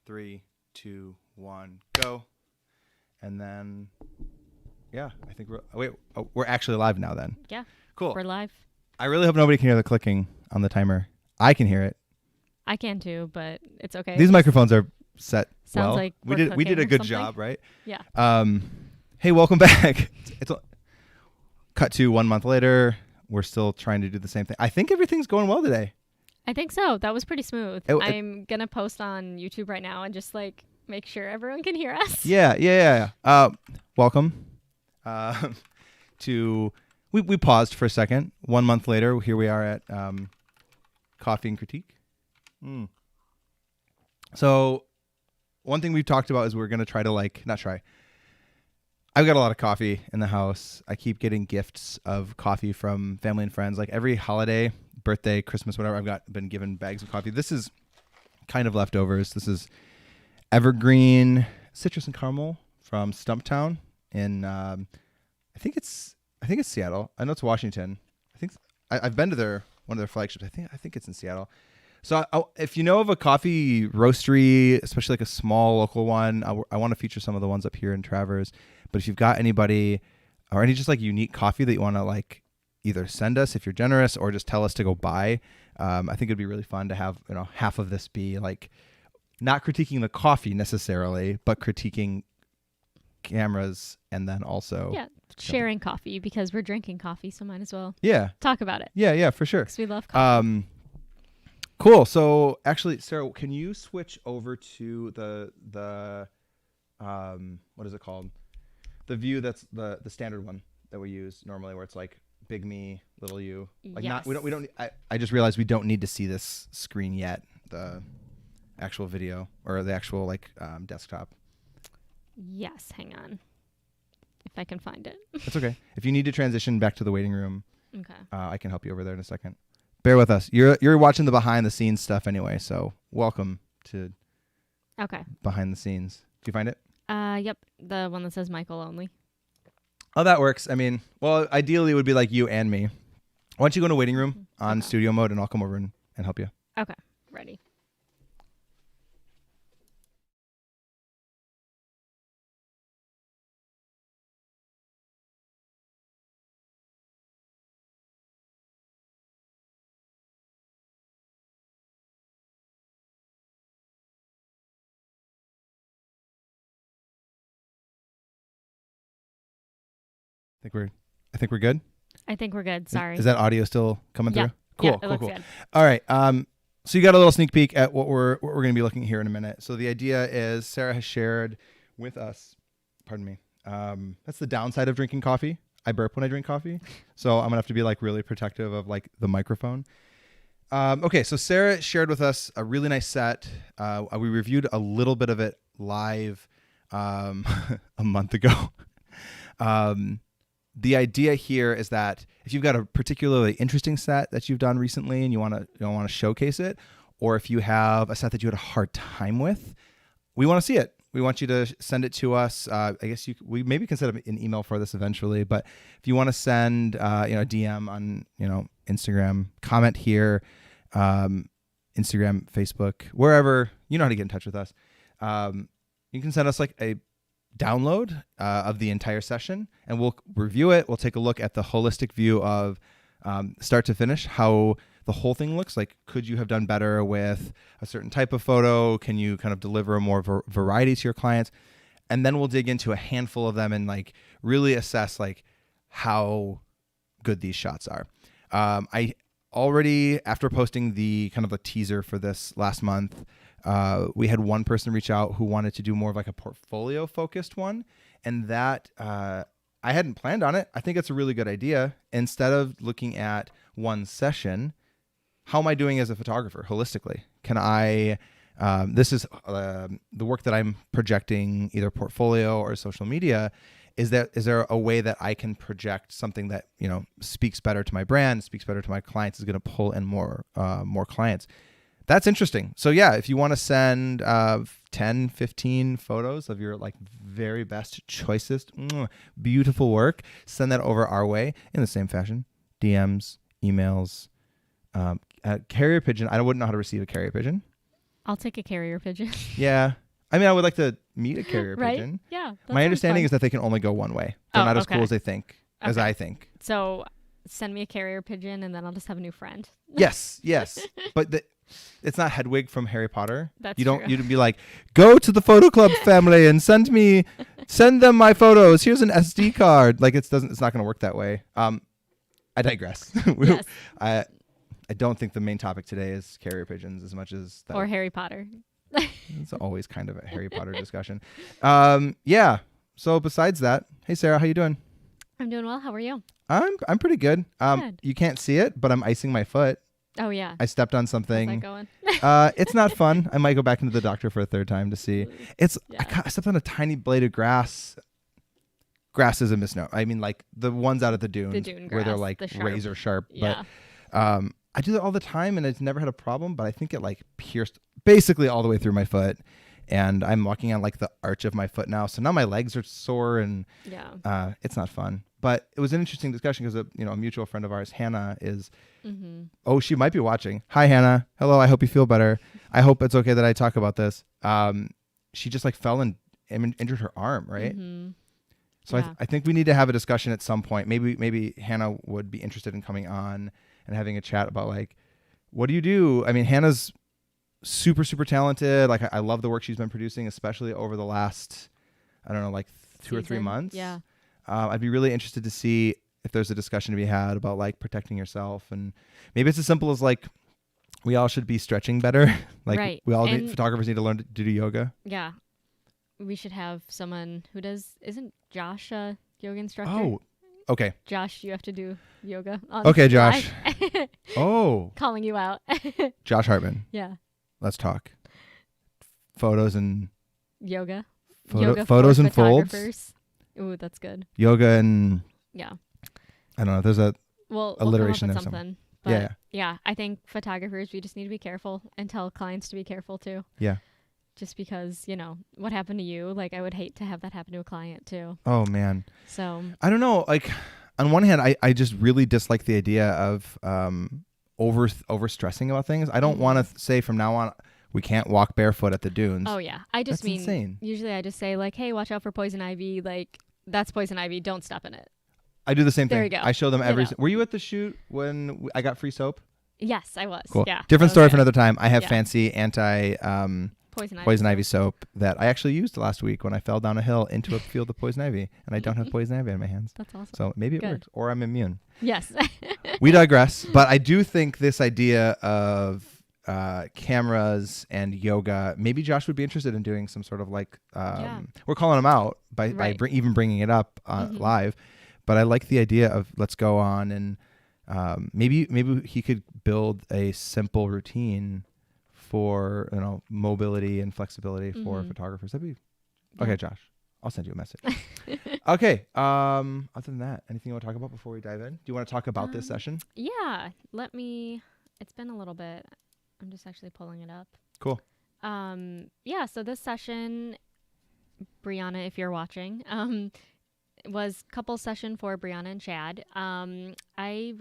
3, 2, 1, go. And then, yeah, I think we're actually live now then. Yeah. Cool. We're live. I really hope nobody can hear the clicking on the timer. I can hear it. I can too, but it's okay. These microphones are set Sounds well. like we did a good something. job, right? Yeah. Hey, welcome back. It's cut to 1 month later. We're still trying to do the same thing. I think everything's going well today. I think so. That was pretty smooth. I'm going to post on YouTube right now and just make sure everyone can hear us. Yeah. Welcome to we paused for a second. 1 month later, here we are at Coffee and Critique. So one thing we've talked about is we're going to try to not try. I've got a lot of coffee in the house. I keep getting gifts of coffee from family and friends. Like every holiday, birthday, Christmas, whatever, been given bags of coffee. This is kind of leftovers. This is Evergreen Citrus and Caramel from Stumptown in I think it's Seattle. I know it's Washington. I've been to one of their flagships. I think it's in Seattle. So if you know of a coffee roastery, especially like a small local one, I want to feature some of the ones up here in Traverse. But if you've got anybody or any just unique coffee that you want to either send us if you're generous or just tell us to go buy, I think it'd be really fun to have half of this be not critiquing the coffee necessarily, but critiquing cameras and then also sharing coffee because we're drinking coffee, so might as well talk about it. Yeah, for sure. Because we love coffee. Cool. So actually, Sarah, can you switch over to the what is it called? The view that's the standard one that we use normally, where it's big me, little you. Yes. We don't. I just realized we don't need to see this screen yet. The actual video or the actual desktop. Yes. Hang on. If I can find it. That's okay. If you need to transition back to the waiting room, okay. I can help you over there in a second. Bear with us. You're watching the behind the scenes stuff anyway, so welcome to behind the scenes. Do you find it? Yep. The one that says Michael only. Oh, that works. I mean, well, ideally it would be you and me. Why don't you go into waiting room on studio mode and I'll come over and help you. Okay. Ready. I think we're good. I think we're good. Sorry. Is that audio still coming through? Cool. Yeah, it looks good. All right. So you got a little sneak peek at what we're going to be looking at here in a minute. So the idea is Sarah has shared with us. Pardon me. That's the downside of drinking coffee. I burp when I drink coffee, so I'm gonna have to be really protective of the microphone. Okay. So Sarah shared with us a really nice set. We reviewed a little bit of it live a month ago. The idea here is that if you've got a particularly interesting set that you've done recently and you want to showcase it, or if you have a set that you had a hard time with, we want to see it. We want you to send it to us. I guess we maybe can set up an email for this eventually, but if you want to send a DM on Instagram, comment here, Instagram, Facebook, wherever, you know how to get in touch with us. You can send us a download of the entire session and we'll review it. We'll take a look at the holistic view of start to finish, how the whole thing looks. Could you have done better with a certain type of photo? Can you kind of deliver a more variety to your clients? And then we'll dig into a handful of them and really assess how good these shots are. I already, after posting the kind of a teaser for this last month, we had one person reach out who wanted to do more of a portfolio focused one. And that, I hadn't planned on it. I think it's a really good idea. Instead of looking at one session, how am I doing as a photographer holistically? Can I, this is the work that I'm projecting either portfolio or social media. Is there a way that I can project something that, speaks better to my brand, speaks better to my clients, is going to pull in more clients? That's interesting. So yeah, if you want to send 10, 15 photos of your very best, choicest, beautiful work, send that over our way in the same fashion. DMs, emails, carrier pigeon. I wouldn't know how to receive a carrier pigeon. I'll take a carrier pigeon. Yeah. I mean, I would like to meet a carrier right? pigeon. Yeah. My understanding is that they can only go one way. They're not as cool as they think, as I think. So send me a carrier pigeon and then I'll just have a new friend. Yes. But it's not Hedwig from Harry Potter. That's true. You'd be like, go to the photo club family and send them my photos. Here's an SD card. Like it's not going to work that way. I digress. Yes. I don't think the main topic today is carrier pigeons as much as that. Or Harry Potter. It's always kind of a Harry Potter discussion. Yeah. So besides that, hey Sarah, how you doing? I'm doing well. How are you? I'm pretty good. Good. You can't see it, but I'm icing my foot. Oh yeah. I stepped on something. How's that going? It's not fun. I might go back into the doctor for a third time to see. I stepped on a tiny blade of grass. Grass is a misnomer. I mean, like the ones out at the dunes dune where they're grass, like razor sharp. Yeah. But I do that all the time, and it's never had a problem. But I think it like pierced basically all the way through my foot, and I'm walking on like the arch of my foot now. So now my legs are sore, and it's not fun. But it was an interesting discussion because a mutual friend of ours, Hannah, is. Mm-hmm. Oh, she might be watching. Hi, Hannah. Hello. I hope you feel better. I hope it's okay that I talk about this. She just like fell and injured her arm, right? Mm-hmm. So I think we need to have a discussion at some point. Maybe Hannah would be interested in coming on and having a chat about like, what do you do? I mean, Hannah's super, super talented. Like I love the work she's been producing, especially over the last, I don't know, like 2 or 3 months. Yeah. I'd be really interested to see if there's a discussion to be had about like protecting yourself, and maybe it's as simple as like, we all should be stretching better. Like we all photographers need to learn to do yoga. Yeah. We should have someone who isn't Josh a yoga instructor? Oh, okay. Josh, you have to do yoga. Okay, Josh. Oh. Calling you out. Josh Hartman. Yeah. Let's talk. Photos and... Yoga. Yoga photos and folds. Ooh, that's good. Yoga and... Yeah. I don't know. There's a alliteration there. Something. But yeah, I think photographers, we just need to be careful and tell clients to be careful too. Yeah. Just because, what happened to you, like I would hate to have that happen to a client too. Oh man. So I don't know. Like on one hand, I just really dislike the idea of over stressing about things. I don't want to say from now on we can't walk barefoot at the dunes. Oh yeah. I just mean insane. Usually I just say like, hey, watch out for poison ivy. Like that's poison ivy. Don't step in it. I do the same thing. There you go. I show them every. Were you at the shoot when I got free soap? Yes, I was. Cool. Yeah. Different story for another time. I have fancy anti poison ivy soap that I actually used last week when I fell down a hill into a field of poison ivy, and I don't have poison ivy on my hands. That's awesome. So maybe it works, or I'm immune. Yes. We digress, but I do think this idea of cameras and yoga, maybe Josh would be interested in doing some sort of like, we're calling him out by even bringing it up live, but I like the idea of let's go on and maybe he could build a simple routine for mobility and flexibility for photographers. That'd be okay, Josh. I'll send you a message. Okay. Other than that, anything you want to talk about before we dive in? Do you want to talk about this session? Yeah. It's been a little bit. I'm just actually pulling it up. Cool. Yeah. So this session, Brianna, if you're watching, was couple session for Brianna and Chad. I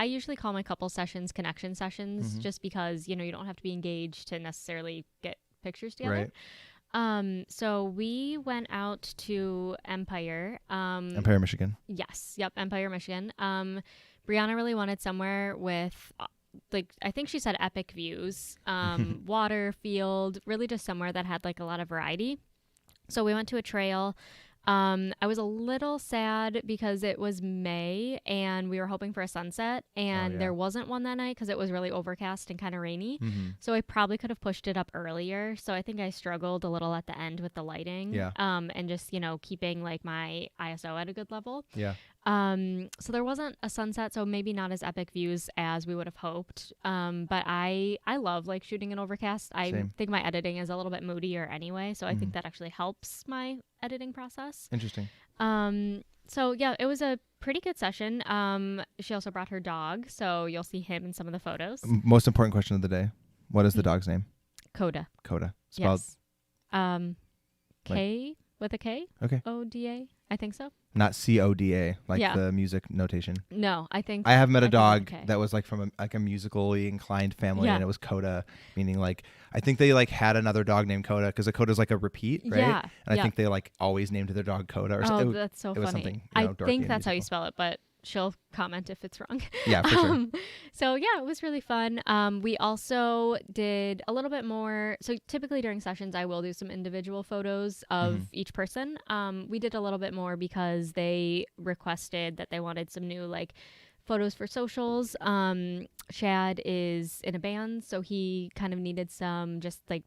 usually call my couple sessions connection sessions just because, you don't have to be engaged to necessarily get pictures together. Right. So we went out to Empire. Empire, Michigan. Yes. Yep. Empire, Michigan. Brianna really wanted somewhere with, I think she said epic views, water, field, really just somewhere that had like a lot of variety. So we went to a trail. I was a little sad because it was May and we were hoping for a sunset and there wasn't one that night because it was really overcast and kind of rainy. So I probably could have pushed it up earlier. So I think I struggled a little at the end with the lighting. Yeah. And just, keeping like my ISO at a good level. Yeah. So there wasn't a sunset, so maybe not as epic views as we would have hoped. But I love like shooting in overcast. I think my editing is a little bit moodier anyway, so I think that actually helps my editing process. Interesting. So yeah, it was a pretty good session. She also brought her dog, so you'll see him in some of the photos. Most important question of the day. What is the dog's name? Coda. Coda. Spelled? Yes. with a K. Okay. ODA. I think so. Not CODA, like Yeah. the music notation. No, I think I have met a I think dog with a K. that was like from a musically inclined family, Yeah. and it was Coda, meaning like I think they like had another dog named Coda because a Coda is like a repeat, right? Yeah. And I think they like always named their dog Coda or Oh, something. that's so it was funny. something, I dorky think and that's how you musical. spell it, but she'll comment if it's wrong. Yeah, for sure. So yeah, it was really fun. We also did a little bit more. So typically during sessions, I will do some individual photos of each person. We did a little bit more because they requested that they wanted some new like photos for socials. Shad is in a band, so he kind of needed some just like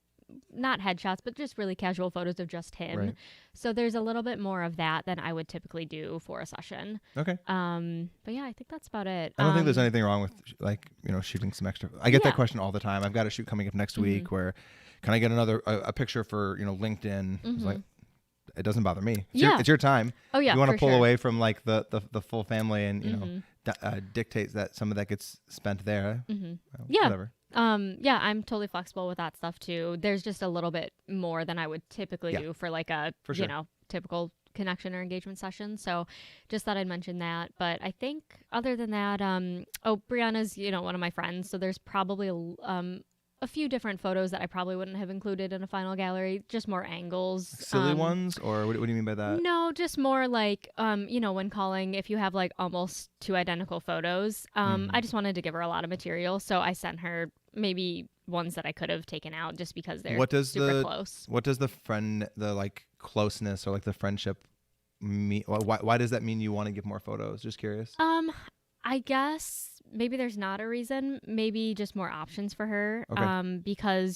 not headshots, but just really casual photos of just him. Right. So there's a little bit more of that than I would typically do for a session. Okay. But yeah, I think that's about it. I don't think there's anything wrong with like shooting some extra. I get Yeah. that question all the time. I've got a shoot coming up next week where can I get another a picture for LinkedIn? It's like it doesn't bother me. It's your time. Oh yeah, You want to for pull sure. away from like the full family and dictates that some of that gets spent there. Well, Yeah. Whatever. Yeah, I'm totally flexible with that stuff too. There's just a little bit more than I would typically do for like a For sure. typical connection or engagement session. So just thought I'd mention that. But I think other than that, Brianna's one of my friends, so there's probably a few different photos that I probably wouldn't have included in a final gallery, just more angles. Silly ones, or what do you mean by that? No, just more like, when calling, if you have like almost two identical photos, I just wanted to give her a lot of material. So I sent her maybe ones that I could have taken out just because they're super close. What does the like closeness or like the friendship mean? Why does that mean you want to give more photos? Just curious. I guess maybe there's not a reason, maybe just more options for her. Okay. Because,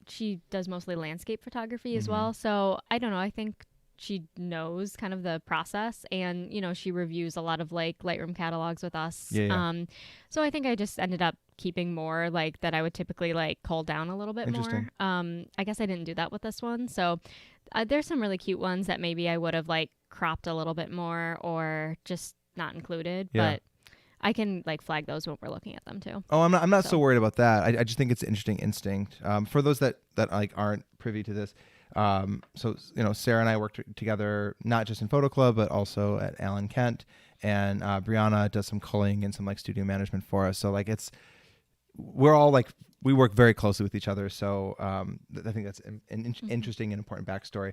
she does mostly landscape photography as well. So I don't know. I think she knows kind of the process and, she reviews a lot of like Lightroom catalogs with us. Yeah. So I think I just ended up keeping more like that I would typically like cull down a little bit more. I guess I didn't do that with this one. So there's some really cute ones that maybe I would have like cropped a little bit more or just not included, but I can like flag those when we're looking at them too. Oh, I'm not so worried about that. I just think it's an interesting instinct. For those that like aren't privy to this, so Sarah and I worked together not just in Photo Club but also at Allen Kent, and Brianna does some culling and some like studio management for us. So like we're all like we work very closely with each other. So I think that's an interesting and important backstory.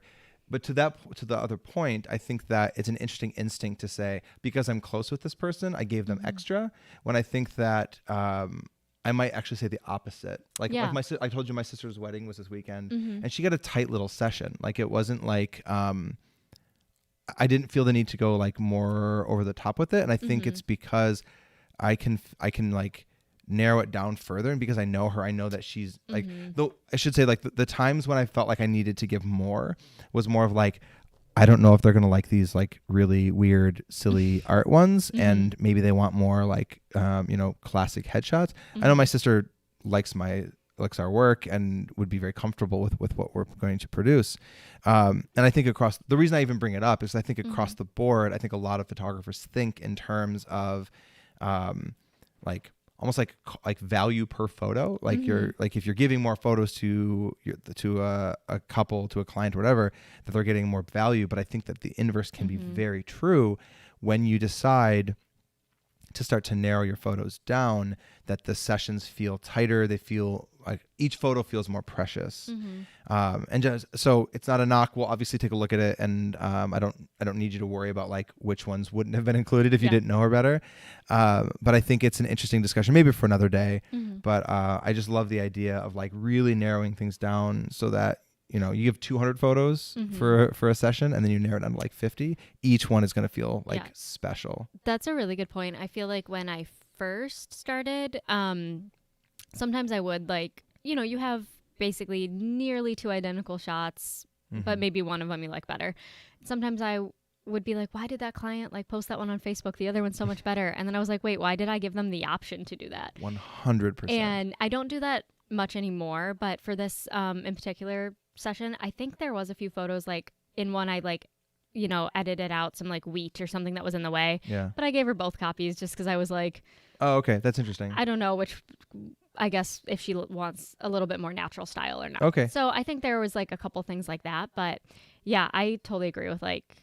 But to the other point, I think that it's an interesting instinct to say, because I'm close with this person, I gave them extra, when I think that I might actually say the opposite. Like I told you my sister's wedding was this weekend, and she got a tight little session. Like it wasn't like I didn't feel the need to go like more over the top with it. And I think it's because I can like narrow it down further, and because I know her, I know that she's like, though I should say like the times when I felt like I needed to give more was more of like, I don't know if they're gonna like these like really weird silly art ones, and maybe they want more like classic headshots. I know my sister likes our work and would be very comfortable with what we're going to produce, and I think the reason I even bring it up is I think across the board, I think a lot of photographers think in terms of like almost like value per photo. Like you're like, if you're giving more photos to a couple, to a client or whatever, that they're getting more value. But I think that the inverse can be very true when you decide to start to narrow your photos down, that the sessions feel tighter. They feel like each photo feels more precious. And just, so it's not a knock. We'll obviously take a look at it. And I don't need you to worry about like which ones wouldn't have been included if you didn't know her better. But I think it's an interesting discussion, maybe for another day. But I just love the idea of like really narrowing things down so that, you give 200 photos for a session, and then you narrow it down to like 50. Each one is going to feel like special. That's a really good point. I feel like when I first started, sometimes I would like, you have basically nearly two identical shots, but maybe one of them you like better. Sometimes I would be like, why did that client like post that one on Facebook? The other one's so much better. And then I was like, wait, why did I give them the option to do that? 100%. And I don't do that much anymore, but for this in particular session, I think there was a few photos like in one I like edited out some like wheat or something that was in the way. Yeah. But I gave her both copies just because I was like, Oh, okay. That's interesting. I don't know which, I guess if she wants a little bit more natural style or not. Okay. So I think there was like a couple things like that. But yeah, I totally agree with like,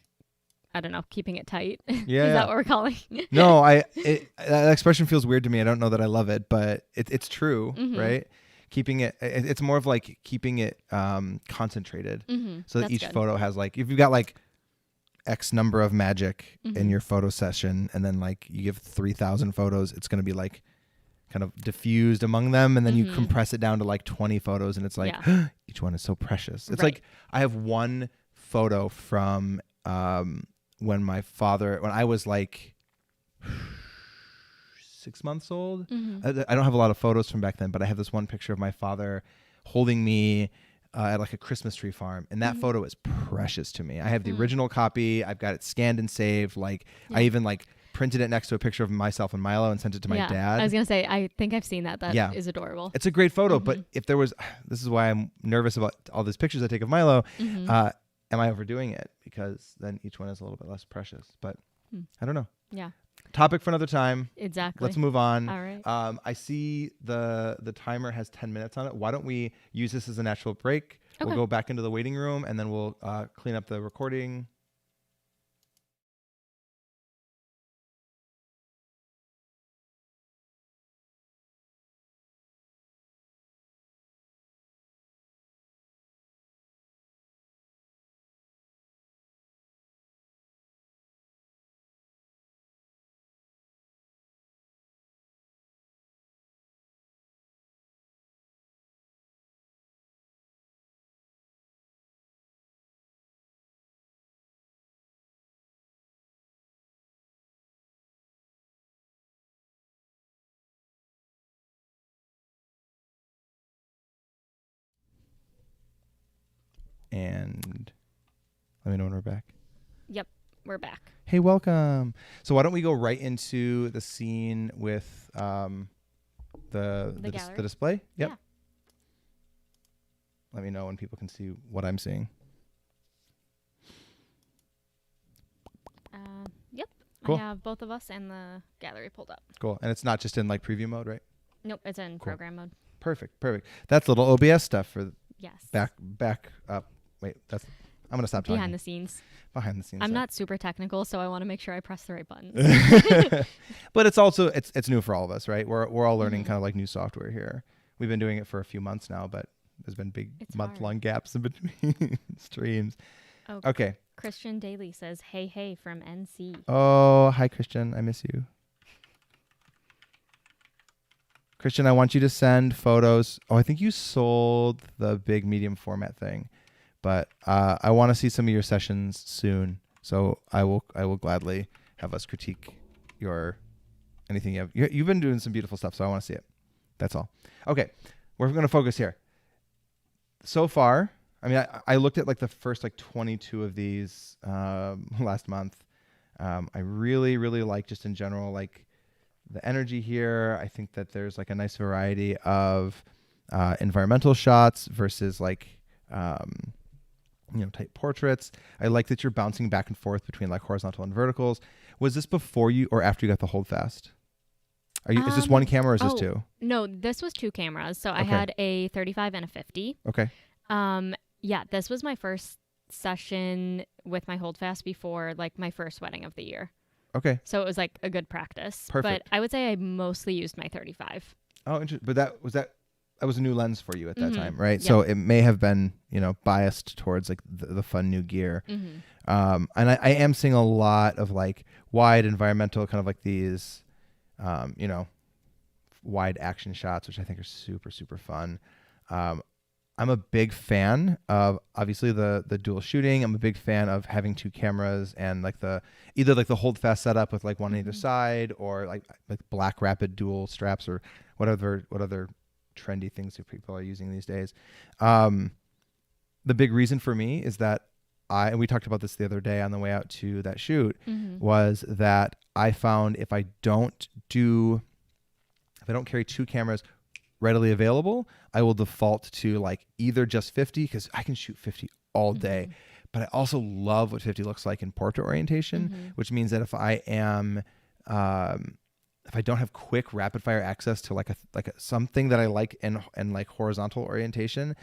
I don't know, keeping it tight. Yeah. Is that what we're calling? No, that expression feels weird to me. I don't know that I love it, but it's true, right? Keeping it's more of like keeping it concentrated, so that That's each good. photo has like, if you've got like X number of magic in your photo session, and then like you give 3,000 photos, it's going to be like kind of diffused among them, and then you compress it down to like 20 photos, and it's like each one is so precious. It's like I have one photo from when I was like 6 months old. I don't have a lot of photos from back then, but I have this one picture of my father holding me at like a Christmas tree farm, and that photo is precious to me. I have the original copy. I've got it scanned and saved. Like I even like printed it next to a picture of myself and Milo and sent it to my dad. I was gonna say, I think I've seen that. That is adorable. It's a great photo, but if there was, this is why I'm nervous about all these pictures I take of Milo. Am I overdoing it? Because then each one is a little bit less precious. But I don't know. Yeah. Topic for another time. Exactly. Let's move on. All right. I see the timer has 10 minutes on it. Why don't we use this as a natural break? Okay. We'll go back into the waiting room, and then we'll clean up the recording. And let me know when we're back. Yep, we're back. Hey, welcome. So why don't we go right into the scene with the display? Yep. Yeah. Let me know when people can see what I'm seeing. Yep. Cool. I have both of us and the gallery pulled up. Cool. And it's not just in like preview mode, right? Nope, it's in program mode. Perfect. That's little OBS stuff for Yes. back up. Wait, I'm going to stop talking. Behind the scenes. Behind the scenes. I'm not super technical, so I want to make sure I press the right buttons. But it's also, it's new for all of us, right? We're all learning kind of like new software here. We've been doing it for a few months now, but there's been big month-long gaps in between streams. Okay. Christian Daly says, hey, from NC. Oh, hi, Christian. I miss you. Christian, I want you to send photos. Oh, I think you sold the big medium format thing, but I want to see some of your sessions soon. So I will gladly have us critique anything you have. You've been doing some beautiful stuff, so I want to see it. That's all. Okay, we're going to focus here. So far, I mean, I looked at like the first like 22 of these last month. I really, really like, just in general, like the energy here. I think that there's like a nice variety of environmental shots versus like tight portraits. I like that you're bouncing back and forth between like horizontal and verticals. Was this before you or after you got the hold fast? Is this one camera or is this two? No, this was two cameras. So I had a 35 and a 50. Okay. Yeah, this was my first session with my hold fast before like my first wedding of the year. Okay. So it was like a good practice. Perfect. But I would say I mostly used my 35. Oh, interesting. But that was a new lens for you at that time, right? Yep. So it may have been, biased towards like the fun new gear. And I am seeing a lot of like wide environmental, kind of like these, wide action shots, which I think are super, super fun. I'm a big fan of obviously the dual shooting. I'm a big fan of having two cameras and like either like the hold fast setup with like one on either side, or like black rapid dual straps, or what other trendy things that people are using these days. The big reason for me is that and we talked about this the other day on the way out to that shoot, was that I found if I don't carry two cameras readily available, I will default to like either just 50, because I can shoot 50 all day. but I also love what 50 looks like in portrait orientation, which means that if I am, if I don't have quick rapid fire access to like a something that I like in like horizontal orientation,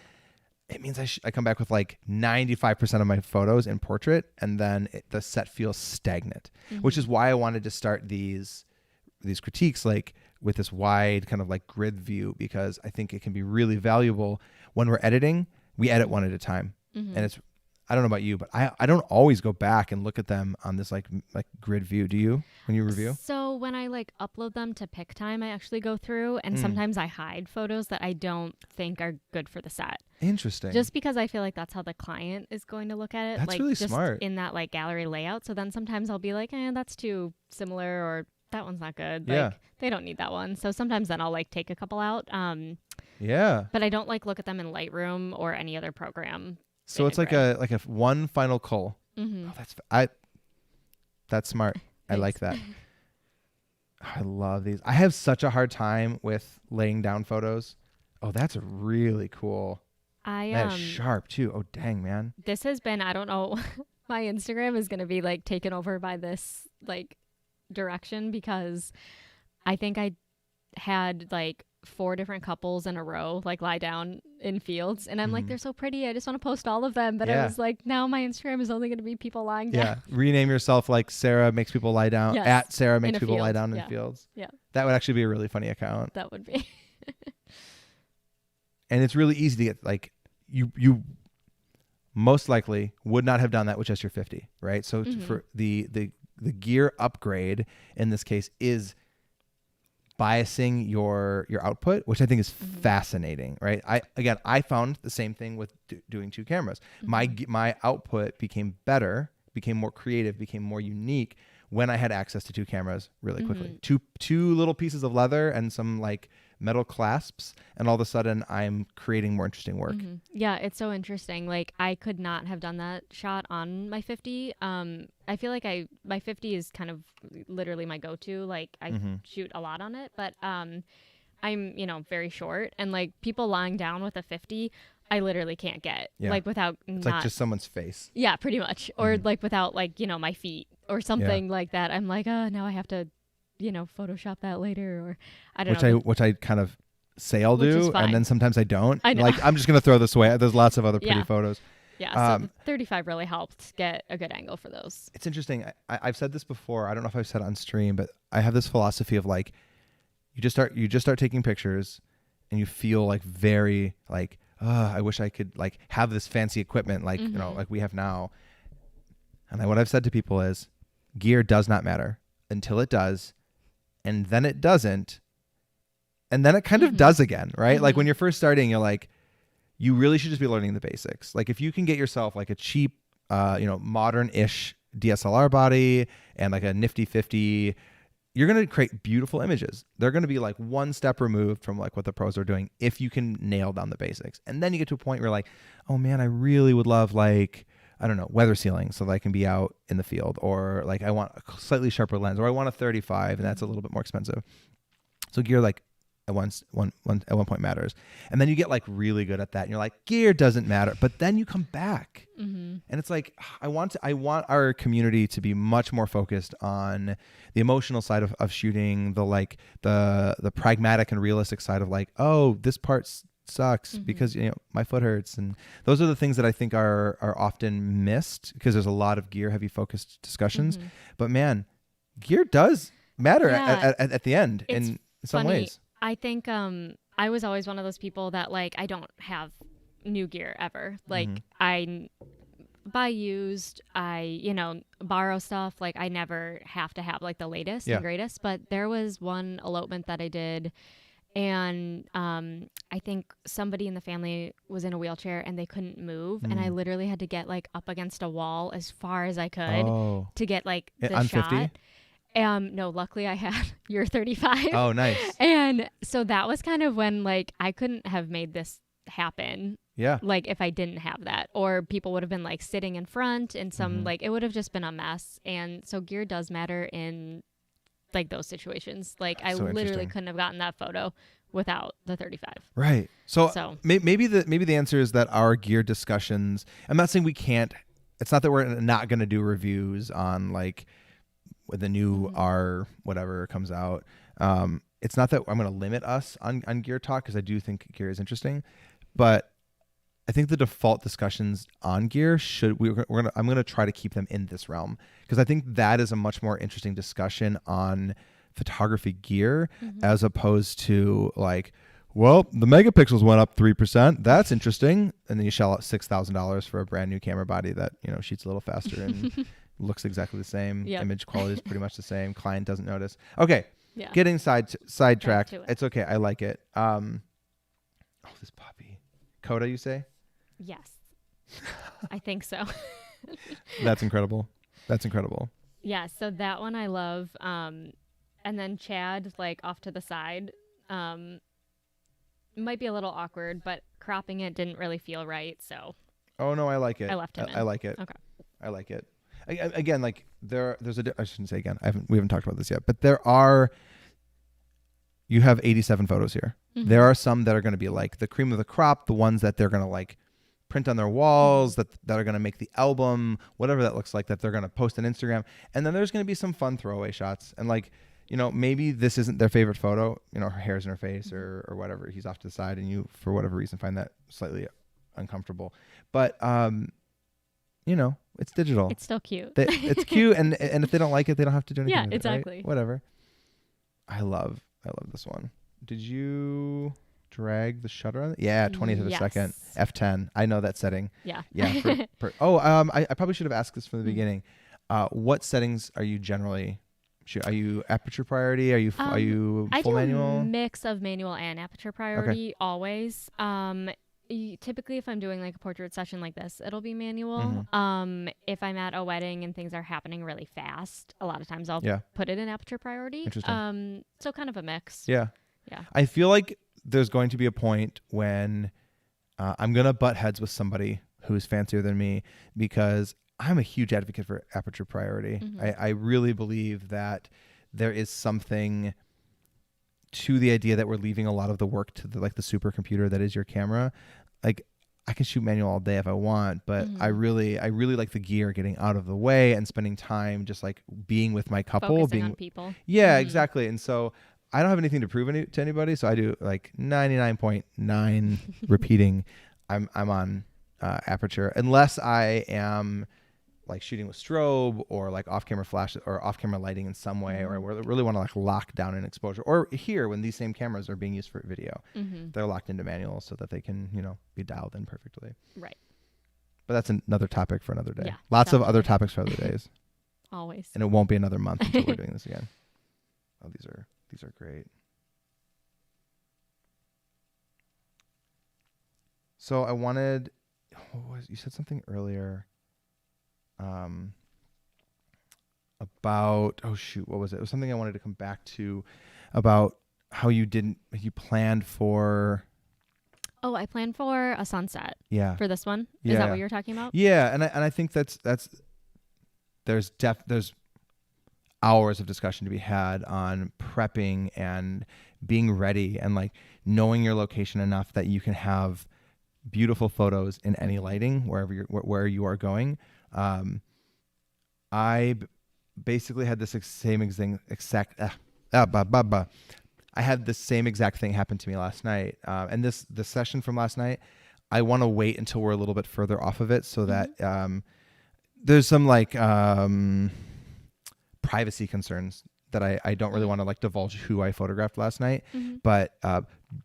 it means I come back with like 95% of my photos in portrait, and then the set feels stagnant, which is why I wanted to start these critiques like with this wide kind of like grid view, because I think it can be really valuable when we're editing. We edit one at a time, and it's, I don't know about you, but I don't always go back and look at them on this like grid view. Do you when you review? So when I like upload them to PicTime, I actually go through, and sometimes I hide photos that I don't think are good for the set. Interesting. Just because I feel like that's how the client is going to look at it. That's like really just smart. in that like gallery layout. So then sometimes I'll be like, that's too similar, or that one's not good. Like, Yeah. they don't need that one. So sometimes then I'll like take a couple out. Yeah. But I don't like look at them in Lightroom or any other program. So it's like a one final cull. Oh, that's smart. I like that. I love these. I have such a hard time with laying down photos. Oh, that's really cool. That is sharp too. Oh, dang, man. This has been, I don't know, my Instagram is going to be like taken over by this like direction, because I think I had like 4 different couples in a row like lie down in fields, and I'm like, they're so pretty, I just want to post all of them, but I was like, now my Instagram is only going to be people lying down. Yeah, rename yourself like Sarah makes people lie down. Yes. At Sarah makes In a people lie field. down in Yeah. fields. Yeah, That would actually be a really funny account. that would be. And it's really easy to get, like, you most likely would not have done that with just your 50, right? So for the gear upgrade in this case is biasing your output, which I think is fascinating, right? I found the same thing with doing 2 cameras. My output became better, became more creative, became more unique when I had access to 2 cameras really quickly. Two little pieces of leather and some like metal clasps, and all of a sudden I'm creating more interesting work. Yeah, it's so interesting. Like, I could not have done that shot on my 50. I feel like my 50 is kind of literally my go-to. Like, I shoot a lot on it, but I'm, very short, and like people lying down with a 50, I literally can't get like without It's like just someone's face. Yeah, pretty much. Or like without like, my feet or something like that. I'm like, now I have to, Photoshop that later, or I don't know. Which I kind of say I'll do, and then sometimes I don't. I know. Like, I'm just going to throw this away. There's lots of other pretty photos. Yeah, so the 35 really helped get a good angle for those. It's interesting. I've said this before. I don't know if I've said it on stream, but I have this philosophy of like, you just start taking pictures, and you feel like very like, I wish I could like have this fancy equipment like like we have now. And what I've said to people is, gear does not matter until it does, and then it doesn't, and then it kind of does again, right? Like when you're first starting, you're like, you really should just be learning the basics. Like if you can get yourself like a cheap, modern-ish DSLR body and like a nifty 50, you're going to create beautiful images. They're going to be like one step removed from like what the pros are doing if you can nail down the basics. And then you get to a point where you're like, oh man, I really would love like, I don't know, weather sealing so that I can be out in the field, or like I want a slightly sharper lens, or I want a 35 and that's a little bit more expensive. So gear like at one point matters. And then you get like really good at that and you're like, gear doesn't matter. But then you come back and it's like, I want our community to be much more focused on the emotional side of shooting, the pragmatic and realistic side of like, oh, this part sucks because my foot hurts, and those are the things that I think are often missed because there's a lot of gear heavy focused discussions. But man, gear does matter at the end in some ways. I think I was always one of those people that like I don't have new gear ever. Like I buy used, I borrow stuff. Like I never have to have like the latest and greatest. But there was one elopement that I did, and I think somebody in the family was in a wheelchair and they couldn't move, and I literally had to get like up against a wall as far as I could to get like the on shot. 50? No, luckily I had your 35. Oh, nice. And so that was kind of when like I couldn't have made this happen. Yeah. Like if I didn't have that, or people would have been like sitting in front and some like it would have just been a mess. And so gear does matter in like those situations. Like I literally couldn't have gotten that photo without the 35. Right. So maybe the answer is that our gear discussions, I'm not saying we can't it's not that we're not going to do reviews on like when the new R whatever comes out. It's not that I'm going to limit us on gear talk, because I do think gear is interesting, but I think the default discussions on gear I'm going to try to keep them in this realm, because I think that is a much more interesting discussion on photography gear as opposed to like, well, the megapixels went up 3%. That's interesting. And then you shell out $6,000 for a brand new camera body that, shoots a little faster and looks exactly the same. Yep. Image quality is pretty much the same. Client doesn't notice. Okay. Yeah. Getting sidetracked. Back to it. It's okay. I like it. This puppy. Coda, you say? Yes. I think so. That's incredible. Yeah. So that one I love. And then Chad, like off to the side, might be a little awkward, but cropping it didn't really feel right. So. Oh no, I like it. I left him in. I like it. Okay. I like it. Again, like I shouldn't say again. We haven't talked about this yet, but you have 87 photos here. There are some that are going to be like the cream of the crop, the ones that they're going to like print on their walls, that are going to make the album, whatever that looks like, that they're going to post on Instagram. And then there's going to be some fun throwaway shots. And like, maybe this isn't their favorite photo, her hair's in her face or whatever. He's off to the side and you, for whatever reason, find that slightly uncomfortable. But, it's digital. It's still cute. It's cute. And if they don't like it, they don't have to do anything with it, exactly. right? Whatever. I love this one. Did you drag the shutter on it? Yeah, 20th of a second. F10. I know that setting. Yeah. Yeah. I probably should have asked this from the beginning. What settings are you generally? Are you aperture priority? Are you full manual? I do a mix of manual and aperture priority always. Typically, if I'm doing like a portrait session like this, it'll be manual. If I'm at a wedding and things are happening really fast, a lot of times I'll put it in aperture priority. Interesting. So kind of a mix. Yeah. Yeah. I feel like there's going to be a point when I'm going to butt heads with somebody who's fancier than me, because I'm a huge advocate for aperture priority. I really believe that there is something to the idea that we're leaving a lot of the work to the supercomputer that is your camera. Like, I can shoot manual all day if I want, but I really like the gear getting out of the way and spending time just like being with my couple, focusing on people. Yeah, exactly. And so I don't have anything to prove to anybody, so I do like 99.9 repeating. I'm on aperture, unless I am like shooting with strobe or like off-camera flash or off-camera lighting in some way, or I really want to like lock down an exposure. Or here, when these same cameras are being used for video, they're locked into manual so that they can, be dialed in perfectly. Right. But that's another topic for another day. Yeah, Lots of other topics for other days. Always. And it won't be another month until we're doing this again. Oh, these are great. So I wanted, you said something earlier. About what was it? It was something I wanted to come back to about how you planned for. Oh, I planned for a sunset. Yeah. For this one. Is that what you're talking about? Yeah, and I think there's hours of discussion to be had on prepping and being ready and like knowing your location enough that you can have beautiful photos in any lighting where you are going. I basically had this same exact I had the same exact thing happen to me last night. And the session from last night, I want to wait until we're a little bit further off of it so that there's some like privacy concerns that I don't really want to like divulge who I photographed last night. But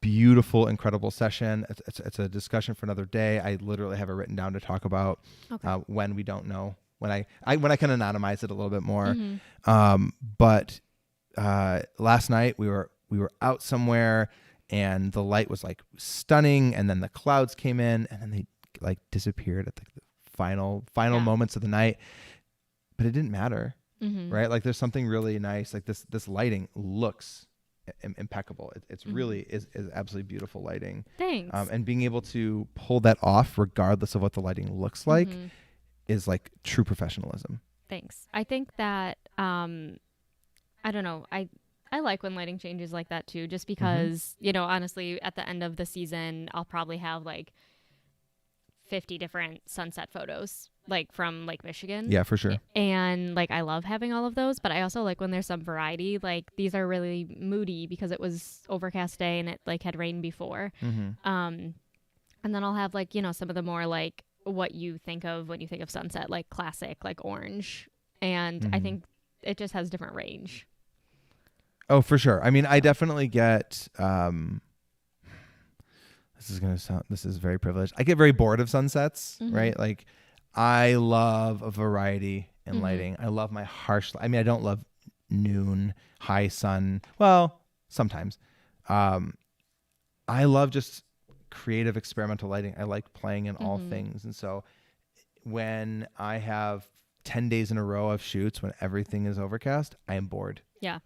beautiful, incredible session. It's a discussion for another day. I literally have it written down to talk about when we don't know, when I can anonymize it a little bit more. But last night we were out somewhere and the light was like stunning, and then the clouds came in and then they like disappeared at the final moments of the night. But it didn't matter, right? Like there's something really nice. Like this lighting looks impeccable. It's really is absolutely beautiful lighting. Thanks. And being able to pull that off regardless of what the lighting looks like is like true professionalism. Thanks. I think that I don't know. I like when lighting changes like that too, just because, honestly, at the end of the season, I'll probably have like 50 different sunset photos, like from Lake Michigan. Yeah, for sure. And like I love having all of those, but I also like when there's some variety. Like these are really moody because it was overcast day and it like had rained before. And then I'll have like, you know, some of the more like what you think of when you think of sunset, like classic, like orange. And I think it just has different range. Oh, for sure. I mean, I definitely get, this is very privileged. I get very bored of sunsets, right? Like I love a variety in lighting. I love my harsh, I mean, I don't love noon, high sun. Well, sometimes. I love just creative experimental lighting. I like playing in all things. And so when I have 10 days in a row of shoots when everything is overcast, I am bored. Yeah,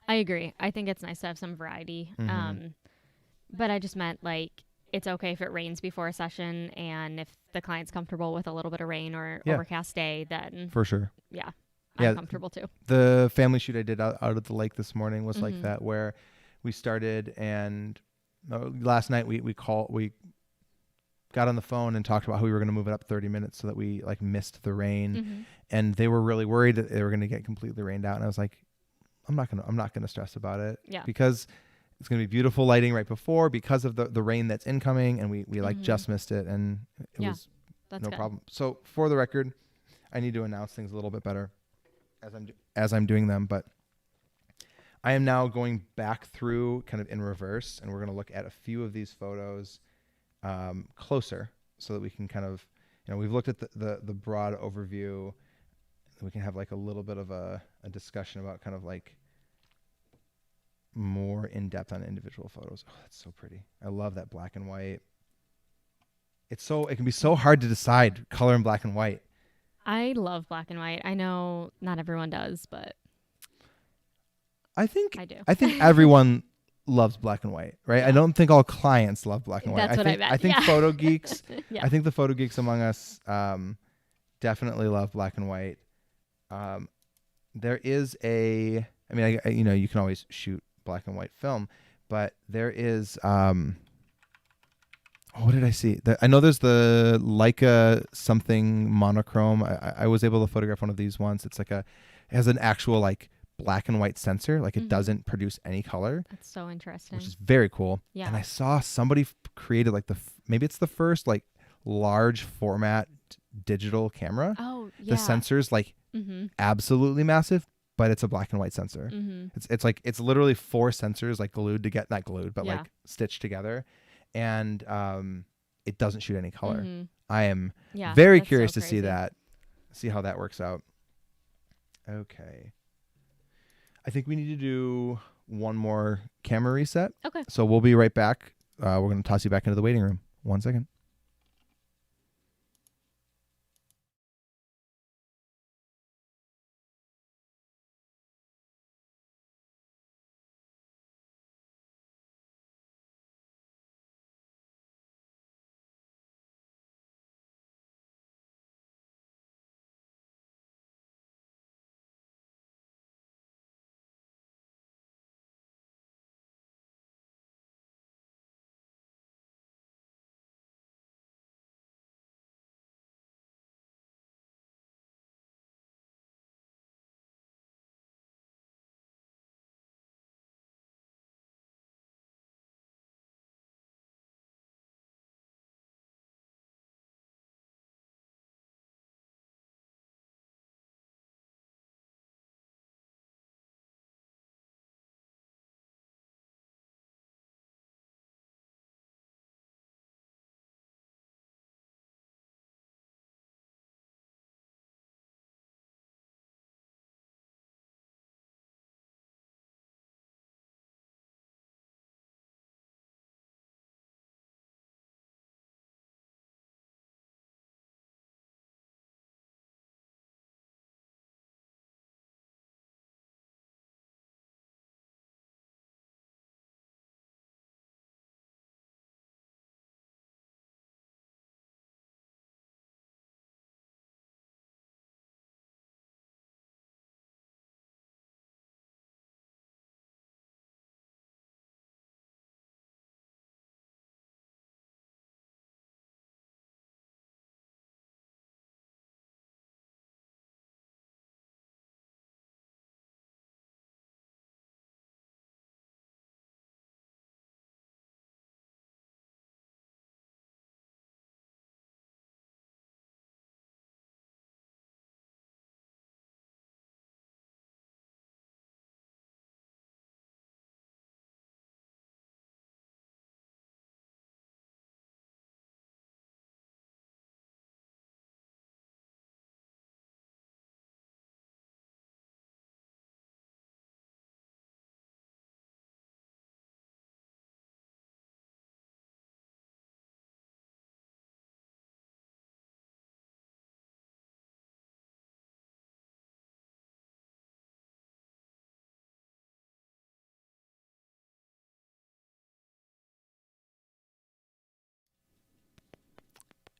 I agree. I think it's nice to have some variety. But I just meant like it's okay if it rains before a session, and if the client's comfortable with a little bit of rain or overcast day, then for sure. Yeah, I'm comfortable too. The family shoot I did out of the lake this morning was like that, where we started and last night we got on the phone and talked about how we were going to move it up 30 minutes so that we like missed the rain, and they were really worried that they were going to get completely rained out, and I was like, I'm not going to stress about it, because it's going to be beautiful lighting right before because of the rain that's incoming, and we like just missed it, and it was no problem. So for the record, I need to announce things a little bit better as I'm doing them, but I am now going back through kind of in reverse, and we're going to look at a few of these photos closer so that we can kind of, you know, we've looked at the broad overview. We can have like a little bit of a discussion about kind of like more in depth on individual photos. Oh, that's so pretty. I love that black and white. It can be so hard to decide color in black and white. I love black and white. I know not everyone does, but I think I do. I think everyone loves black and white, right? I don't think all clients love black and white. That's what I meant. I think photo geeks, Yeah. I think the photo geeks among us definitely love black and white. There is I mean, you know, you can always shoot black and white film, but there is what did I see? I know there's the Leica something monochrome. I was able to photograph one of these once. It's like it has an actual like black and white sensor. Like it doesn't produce any color. That's so interesting. Which is very cool. Yeah. And I saw somebody created like maybe it's the first like large format digital camera. Oh, yeah. The sensor's like absolutely massive, but it's a black and white sensor. It's literally 4 sensors like not glued, but like stitched together. And it doesn't shoot any color. I am very curious to see how that works out. Okay. I think we need to do one more camera reset. Okay. So we'll be right back. We're going to toss you back into the waiting room. 1 second.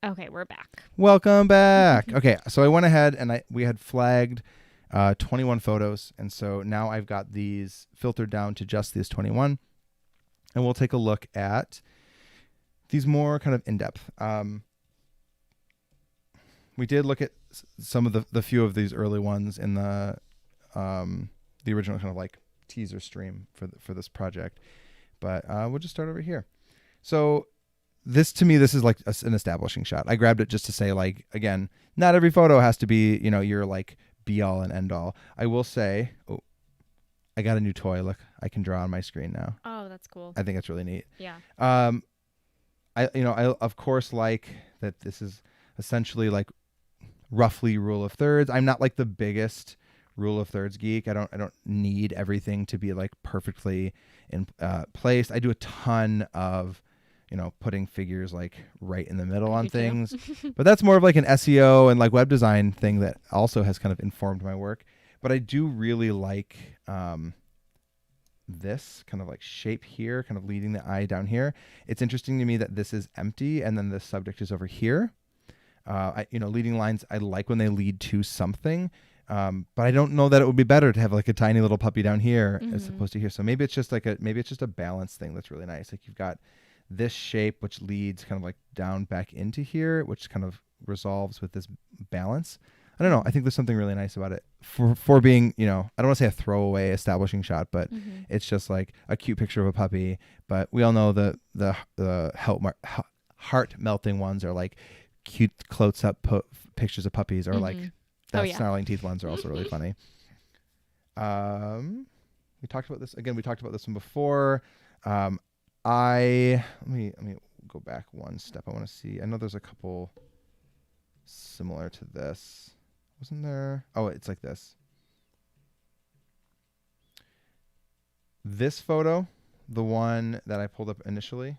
Okay, we're back. Welcome back. Okay, so I went ahead and we had flagged 21 photos, and so now I've got these filtered down to just these 21, and we'll take a look at these more kind of in depth. We did look at some of the few of these early ones in the original kind of like teaser stream for this project, but we'll just start over here. So this is like an establishing shot. I grabbed it just to say, like, again, not every photo has to be, your like be all and end all. I will say, I got a new toy. Look, I can draw on my screen now. Oh, that's cool. I think that's really neat. Yeah. I of course like that this is essentially like roughly rule of thirds. I'm not like the biggest rule of thirds geek. I don't need everything to be like perfectly in placed. I do a ton of putting figures like right in the middle on things, but that's more of like an SEO and like web design thing that also has kind of informed my work. But I do really like this kind of like shape here, kind of leading the eye down here. It's interesting to me that this is empty and then the subject is over here. Leading lines, I like when they lead to something, but I don't know that it would be better to have like a tiny little puppy down here as opposed to here. So maybe it's just a balance thing that's really nice. Like you've got this shape which leads kind of like down back into here, which kind of resolves with this balance. I don't know. I think there's something really nice about it for being, I don't want to say a throwaway establishing shot, but it's just like a cute picture of a puppy. But we all know the heart melting ones are like cute close up pictures of puppies, or like the snarling teeth ones are also really funny. We talked about this again. We talked about this one before. Let me go back one step. I want to see. I know there's a couple similar to this. Wasn't there? Oh, it's like this. This photo, the one that I pulled up initially.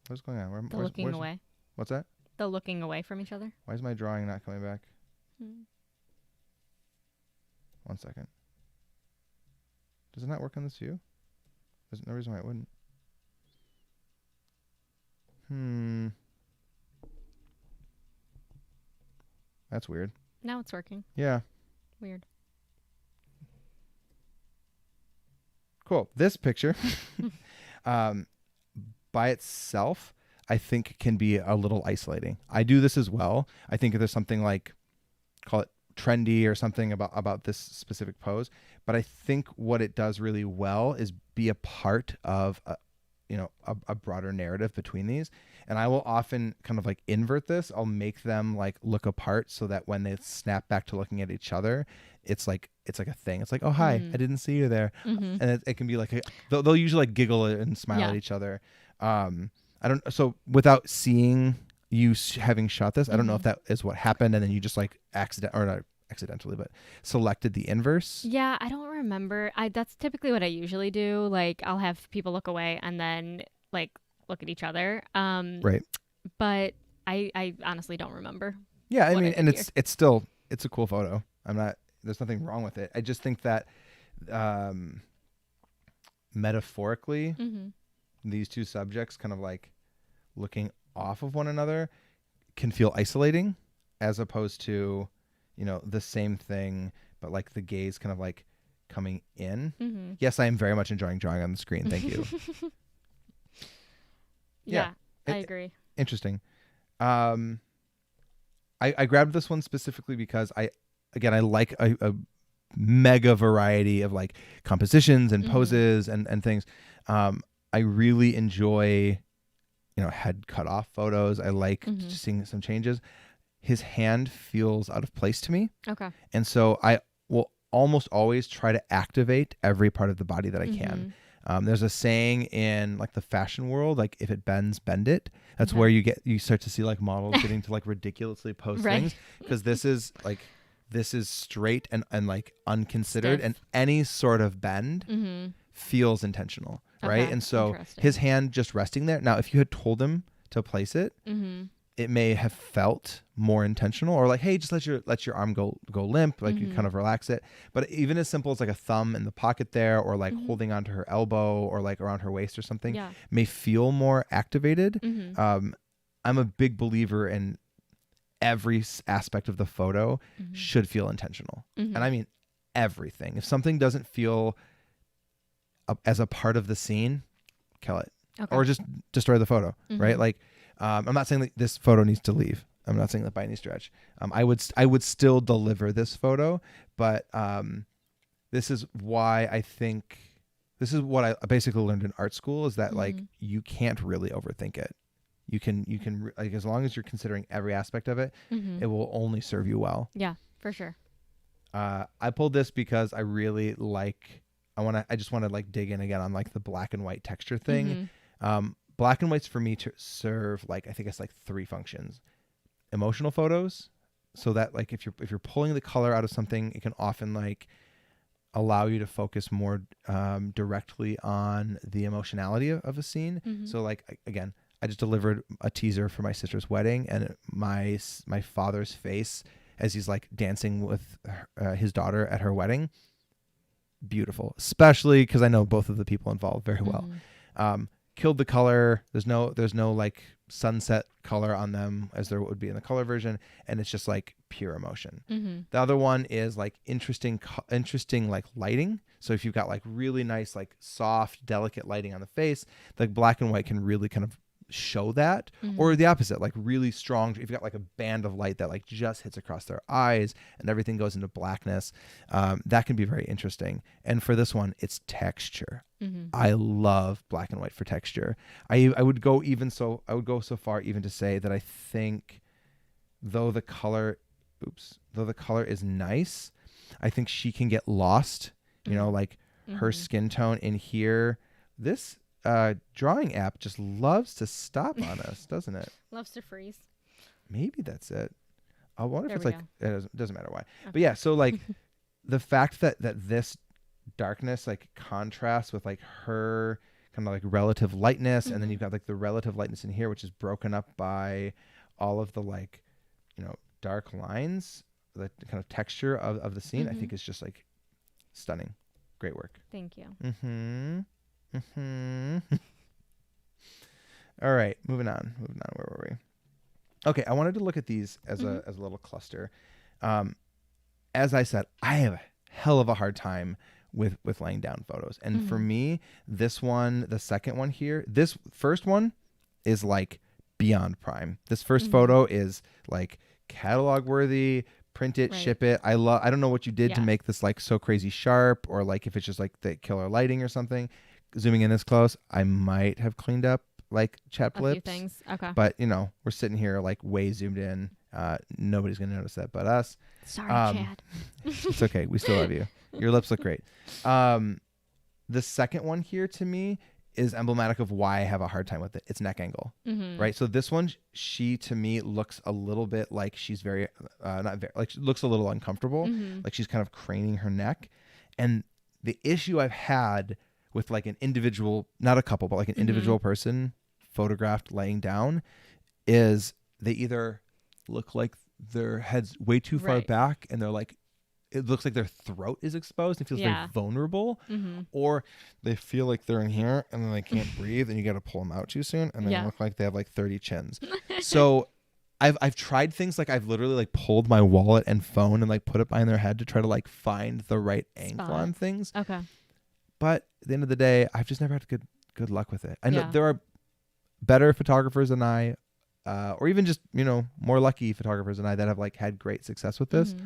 What's going on? The looking away. What's that? The looking away from each other. Why is my drawing not coming back? 1 second. Does it not work on this view? There's no reason why it wouldn't. That's weird. Now it's working. Yeah. Weird. Cool. This picture, by itself, I think can be a little isolating. I do this as well. I think if there's something like, call it trendy or something about this specific pose, but I think what it does really well is be a part of a broader narrative between these. And I will often kind of like invert this. I'll make them like look apart so that when they snap back to looking at each other, it's like a thing. It's like, oh, hi, I didn't see you there. And it can be like, they'll usually like giggle and smile at each other. So without seeing you having shot this, I don't know if that is what happened. And then you just like accidentally, but selected the inverse. Yeah, I don't remember. That's typically what I usually do. Like I'll have people look away and then like look at each other. Right. But I honestly don't remember. Yeah, I mean, and it's a cool photo. There's nothing wrong with it. I just think that metaphorically, these two subjects kind of like looking off of one another can feel isolating, as opposed to the same thing, but like the gaze kind of like coming in. Yes, I am very much enjoying drawing on the screen. Thank you. Yeah, I agree. Interesting. I grabbed this one specifically because I like a mega variety of like compositions and poses and things. I really enjoy, head cut off photos. I like just seeing some changes. His hand feels out of place to me. Okay. And so I will almost always try to activate every part of the body that I can. There's a saying in like the fashion world, like if it bends, bend it. That's where you start to see like models getting to like ridiculously pose things, because this is straight and like unconsidered, and any sort of bend feels intentional, right? And so his hand just resting there. Now, if you had told him to place it, it may have felt more intentional, or like, hey, just let your arm go limp, like you kind of relax it. But even as simple as like a thumb in the pocket there, or like holding onto her elbow, or like around her waist or something, may feel more activated. I'm a big believer in every aspect of the photo should feel intentional. And I mean everything. If something doesn't feel as a part of the scene, kill it. Okay. Or just destroy the photo, right? Like, I'm not saying that this photo needs to leave. I'm not saying that by any stretch. I would still deliver this photo, but this is why I think this is what I basically learned in art school is that like you can't really overthink it. You can like as long as you're considering every aspect of it, it will only serve you well. Yeah, for sure. I pulled this because I really like. I just want to like dig in again on like the black and white texture thing. Black and whites for me to serve like I think it's like 3 functions. Emotional photos, so that like if you're pulling the color out of something, it can often like allow you to focus more directly on the emotionality of a scene. So like again, I just delivered a teaser for my sister's wedding, and my father's face as he's like dancing with his daughter at her wedding, beautiful, especially because I know both of the people involved very well. Killed the color. There's no like sunset color on them as there would be in the color version, and it's just like pure emotion. The other one is like interesting like lighting. So if you've got like really nice like soft delicate lighting on the face, like black and white can really kind of show that. Or the opposite, like really strong, if you've got like a band of light that like just hits across their eyes and everything goes into blackness, that can be very interesting. And for this one, it's texture. I love black and white for texture. I would go so far even to say that I think though the color is nice, I think she can get lost, you know, like her skin tone in here. This drawing app just loves to stop on us, doesn't it? Loves to freeze. Maybe that's it. I wonder if it's like it doesn't matter why. Okay. But yeah, so like the fact that this darkness like contrasts with like her kind of like relative lightness, and then you've got like the relative lightness in here, which is broken up by all of the like, you know, dark lines, the kind of texture of the scene, I think is just like stunning. Great work. Thank you. All right, moving on. Where were we? Okay, I wanted to look at these as a little cluster. As I said, I have a hell of a hard time with laying down photos, and for me, this one, the second one here, this first one is like beyond prime. This first photo is like catalog worthy. Print it, ship it. I don't know what you did to make this like so crazy sharp, or like if it's just like the killer lighting or something. Zooming in this close, I might have cleaned up like chat blips. A few things. Okay. But you know, we're sitting here like way zoomed in. Nobody's gonna notice that but us. Sorry, Chad. It's okay. We still love you. Your lips look great. The second one here to me is emblematic of why I have a hard time with it. It's neck angle, right? So this one, she to me looks a little bit like she's very, not very, like she looks a little uncomfortable, like she's kind of craning her neck. And the issue I've had with like an individual, not a couple, but like an individual person photographed laying down is they either look like their head's way too far back and they're like, it looks like their throat is exposed and feels very vulnerable, or they feel like they're in here and then they can't breathe and you got to pull them out too soon and they look like they have like 30 chins. So I've tried things like I've literally like pulled my wallet and phone and like put it behind their head to try to like find the right angle on things. Okay. But at the end of the day, I've just never had good luck with it. I know there are better photographers than I, or even just, you know, more lucky photographers than I that have like had great success with this.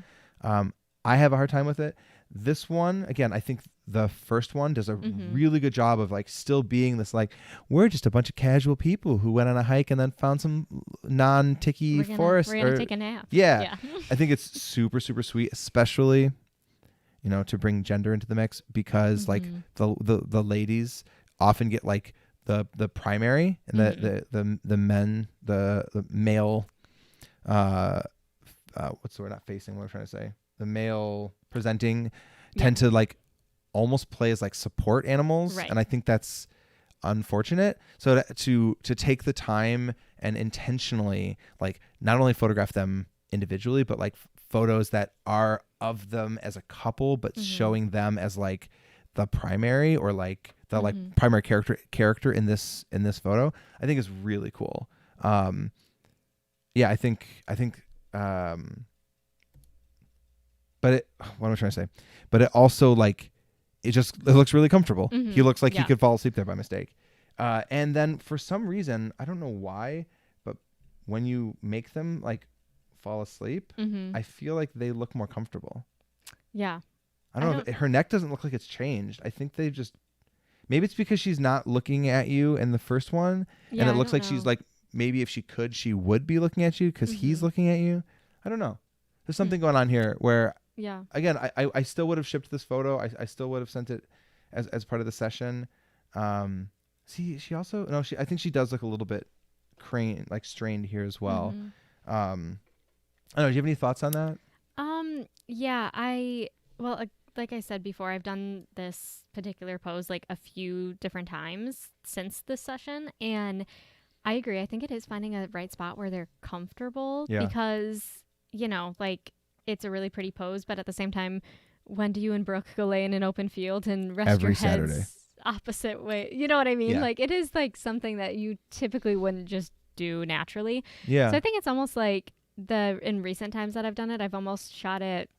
I have a hard time with it. This one, again, I think the first one does a really good job of like still being this like, we're just a bunch of casual people who went on a hike and then found some non-ticky forest. We're going to take a nap. Yeah. I think it's super, super sweet, especially, you know, to bring gender into the mix, because like the ladies often get like the primary and the men, the male, what's the word, not facing, what I'm trying to say? The male presenting tend to like almost play as like support animals. Right. And I think that's unfortunate. So to take the time and intentionally like not only photograph them individually, but like photos that are of them as a couple, but showing them as like the primary or like the like primary character in this photo, I think is really cool. yeah, I think, but what am I trying to say? But it also like, it looks really comfortable. He looks like he could fall asleep there by mistake. And then for some reason, I don't know why, but when you make them like fall asleep, I feel like they look more comfortable. Yeah. I don't know. Her neck doesn't look like it's changed. I think they just, maybe it's because she's not looking at you in the first one. Yeah, and it looks like she's like, maybe if she could, she would be looking at you because he's looking at you. I don't know. There's something going on here where, again, I still would have shipped this photo. I still would have sent it as part of the session. She also, no, I think she does look a little bit strained here as well. I don't know. Do you have any thoughts on that? Yeah, well, like I said before, I've done this particular pose like a few different times since this session, and I agree. I think it is finding a right spot where they're comfortable because, like it's a really pretty pose, but at the same time, when do you and Brooke go lay in an open field and rest Every your heads Saturday. opposite way? You know what I mean? Yeah. Like it is like something that you typically wouldn't just do naturally. Yeah. So I think it's almost like in recent times that I've done it, I've almost shot it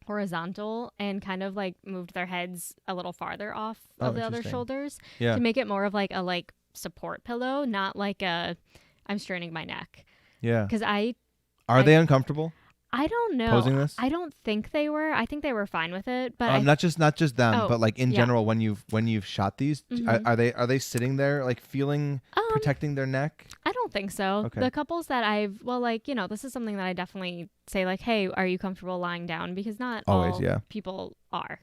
horizontal and kind of like moved their heads a little farther off of the other shoulders to make it more of like a support pillow, not like I'm straining my neck. Yeah. Because Are they uncomfortable? I don't know. Posing this? I don't think they were. I think they were fine with it, but not just them, but like in yeah. general, when you've shot these, are they sitting there like feeling protecting their neck? I don't think so. Okay. The couples that this is something that I definitely say like, hey, are you comfortable lying down? Because not always, all people are.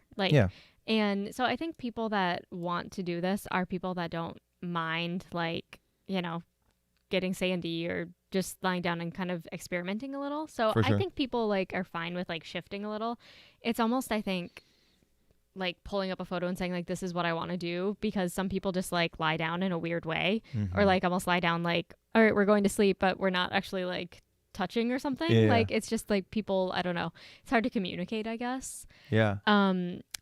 And so I think people that want to do this are people that don't mind getting sandy or just lying down and kind of experimenting a little. So For sure. I think people are fine with shifting a little. It's almost, I think, like pulling up a photo and saying like, this is what I want to do, because some people just lie down in a weird way or almost lie down all right, we're going to sleep, but we're not actually touching or something. Yeah. It's just people, I don't know. It's hard to communicate, I guess. Yeah.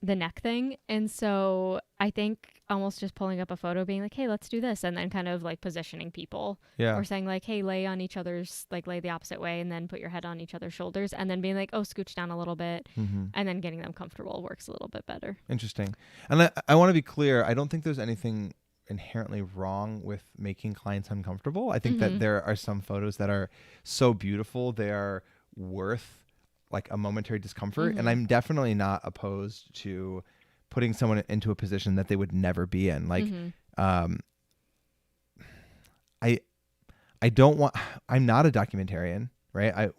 The neck thing. And so I think almost just pulling up a photo being like, hey, let's do this. And then kind of positioning people or saying hey, lay on each other's, lay the opposite way and then put your head on each other's shoulders and then being like, oh, scooch down a little bit and then getting them comfortable works a little bit better. Interesting. And I want to be clear. I don't think there's anything inherently wrong with making clients uncomfortable. I think that there are some photos that are so beautiful, they are worth a momentary discomfort. And I'm definitely not opposed to putting someone into a position that they would never be in. I don't want, I'm not a documentarian, right?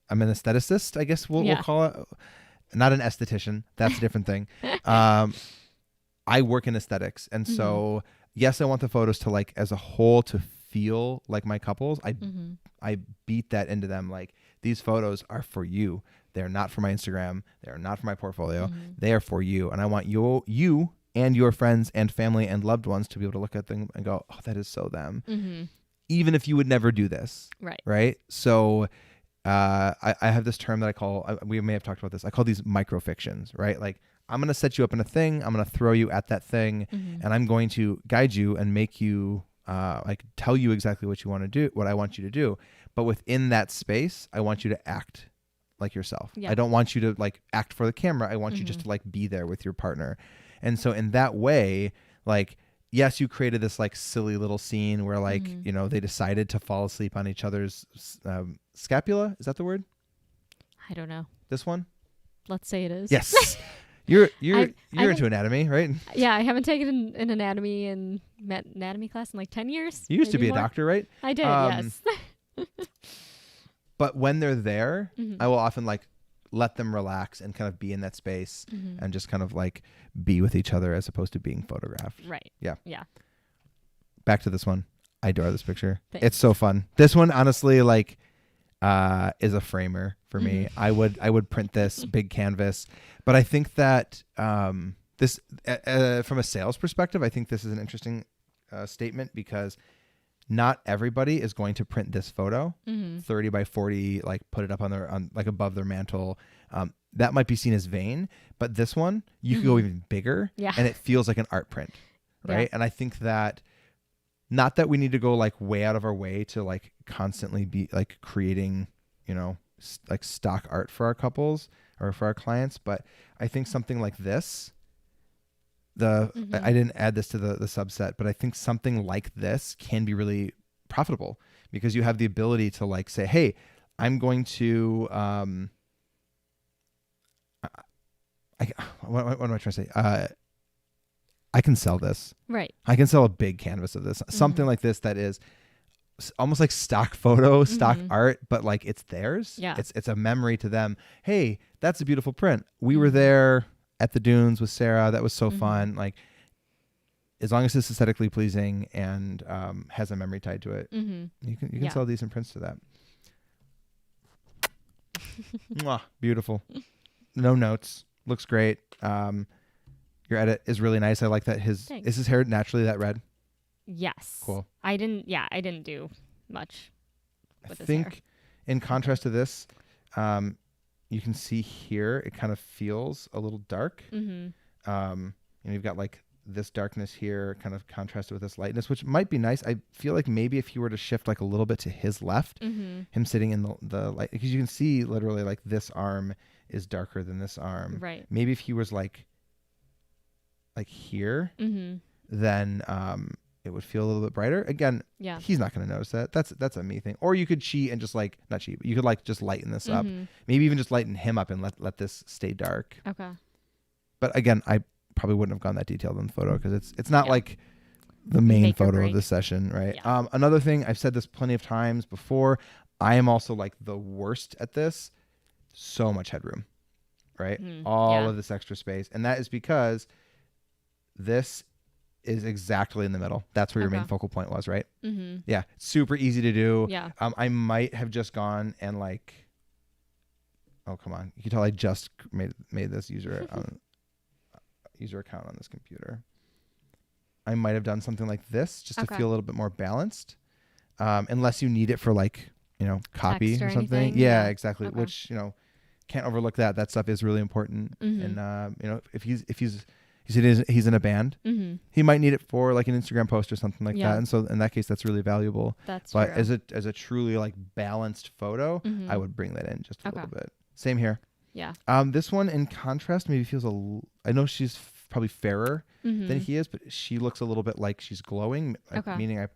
I'm an aestheticist, I guess we'll call it. Not an esthetician. That's a different thing. I work in aesthetics. And so, yes, I want the photos to as a whole to feel like my couples. I beat that into them. These photos are for you. They're not for my Instagram. They're not for my portfolio. They are for you. And I want you and your friends and family and loved ones to be able to look at them and go, oh, that is so them. Even if you would never do this. Right. So I have this term that I call, we may have talked about this. I call these microfictions, right? I'm going to set you up in a thing. I'm going to throw you at that thing and I'm going to guide you and make you tell you exactly what you want to do, what I want you to do. But within that space, I want you to act like yourself. Yeah. I don't want you to act for the camera. I want you just to be there with your partner. And so in that way, yes, you created this silly little scene where they decided to fall asleep on each other's scapula. Is that the word? I don't know. This one? Let's say it is. Yes. You're into anatomy, right? Yeah, I haven't taken an anatomy and anatomy class in 10 years. You used to be a doctor, right? I did, yes. But when they're there, I will often let them relax and kind of be in that space and just kind of be with each other as opposed to being photographed. Right. Yeah. Yeah. Back to this one. I adore this picture. Thanks. It's so fun. This one, honestly, is a framer for me. I would print this big canvas, but I think that this, from a sales perspective, I think this is an interesting statement because not everybody is going to print this photo 30 by 40, put it up on above their mantle. That might be seen as vain, but this one you can go even bigger and it feels like an art print. Right. Yeah. And I think that Not that we need to go like way out of our way to like constantly be like creating, you know, like stock art for our couples or for our clients. But I think something like this, I didn't add this to the subset, but I think something like this can be really profitable because you have the ability to like say, hey, I'm going to, what am I trying to say? I can sell this. Right. I can sell a big canvas of this, something like this that is almost like stock photo, stock art, but like it's theirs. Yeah. It's a memory to them. Hey, that's a beautiful print. We were there at the dunes with Sarah. That was so fun. Like, as long as it's aesthetically pleasing and has a memory tied to it, you can sell decent prints to that. Mwah, beautiful. No notes. Looks great. Your edit is really nice. I like that is his hair naturally that red? Yes. Cool. I didn't do much with I his hair. think in contrast to this, you can see here it kind of feels a little dark. You know, you've got like this darkness here kind of contrasted with this lightness, which might be nice. I feel like maybe if you were to shift like a little bit to his left, him sitting in the light, because you can see literally like this arm is darker than this arm. Right. Maybe if he was like here, then it would feel a little bit brighter. Again, he's not going to notice that. That's a me thing. Or you could cheat and just like, not cheat, but you could like just lighten this up. Maybe even just lighten him up and let this stay dark. Okay. But again, I probably wouldn't have gone that detailed in the photo because it's not like the main photo of the session, right? Yeah. Another thing, I've said this plenty of times before, I am also like the worst at this. So much headroom, right? All of this extra space. And that is because this is exactly in the middle. That's where your main focal point was, right? Yeah. Super easy to do. Yeah. I might have just gone and like, oh, come on. You can tell I just made this user account on this computer. I might have done something like this just to feel a little bit more balanced. Unless you need it for like, you know, copy or something. Anything? Yeah, exactly. Okay. Which, you know, can't overlook that. That stuff is really important. And, you know, if he's in a band, he might need it for like an Instagram post or something like that. And so in that case, that's really valuable. That's but true. as a truly like balanced photo, I would bring that in just a little bit. Same here. Yeah. This one in contrast maybe feels I know she's probably fairer than he is, but she looks a little bit like she's glowing. Meaning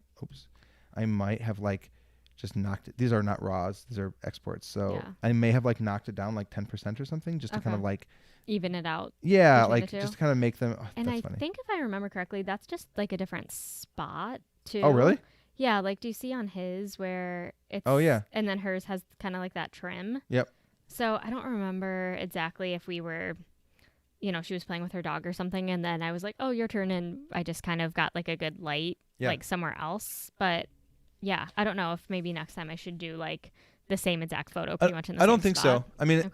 I might have like just knocked it. These are not raws. These are exports. So I may have like knocked it down like 10% or something just to kind of like even it out. Yeah, like just to kind of make them. Oh, and that's I funny. think if I remember correctly, that's just like a different spot too. Oh, really? Yeah. Like, do you see on his where it's? Oh, yeah. And then hers has kind of like that trim. Yep. So I don't remember exactly if we were, you know, she was playing with her dog or something, and then I was like, "Oh, your turn," and I just kind of got like a good light, like somewhere else. But yeah, I don't know if maybe next time I should do like the same exact photo, pretty much in the same I don't think spot. so. I mean,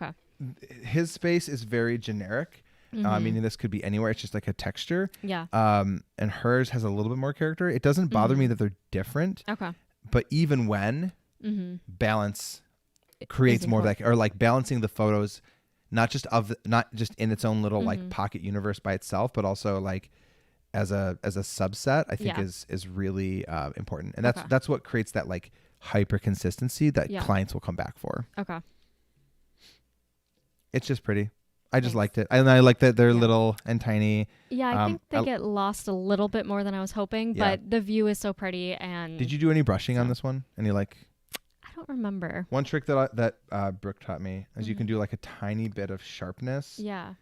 his space is very generic. Meaning this could be anywhere. It's just like a texture. Yeah. And hers has a little bit more character. It doesn't bother me that they're different. Okay. But even when balance creates more of that, or like balancing the photos, not just in its own little like pocket universe by itself, but also like as a subset, I think is really important. And that's what creates that like hyper consistency that clients will come back for. Okay. It's just pretty. I just liked it. And I like that they're little and tiny. Yeah, I think they get lost a little bit more than I was hoping, but the view is so pretty. And did you do any brushing on this one? Any like? I don't remember. One trick that Brooke taught me is you can do like a tiny bit of sharpness. Yeah.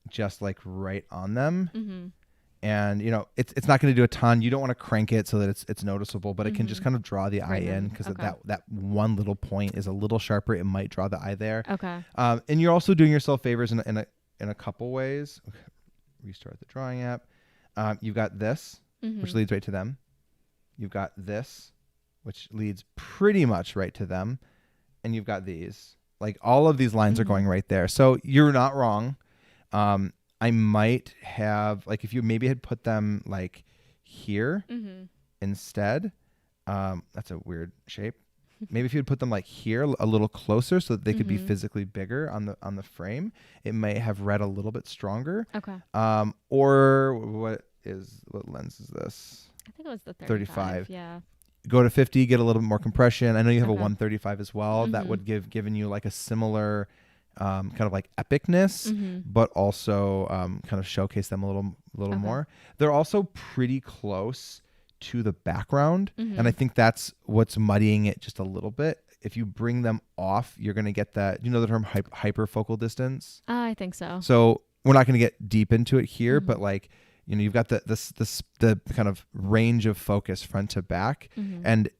Just like right on them. And you know, it's not going to do a ton. You don't want to crank it so that it's noticeable, but it can just kind of draw the eye in because that one little point is a little sharper. It might draw the eye there. Okay. And you're also doing yourself favors in a couple ways. Okay. Restart the drawing app. You've got this, which leads right to them. You've got this, which leads pretty much right to them, and you've got these. Like all of these lines are going right there. So you're not wrong. I might have, like, if you maybe had put them like here instead, that's a weird shape. Maybe if you had put them like here a little closer so that they could be physically bigger on the frame, it may have read a little bit stronger. Okay. Or what lens is this? I think it was the 35. Yeah. Go to 50, get a little bit more compression. I know you have a Okay. 135 as well. That would given you like a similar kind of like epicness, but also kind of showcase them a little more. They're also pretty close to the background, and I think that's what's muddying it just a little bit. If you bring them off, you're going to get that, you know, the term hyperfocal distance. I think so. So we're not going to get deep into it here, but like, you know, you've got the kind of range of focus front to back, and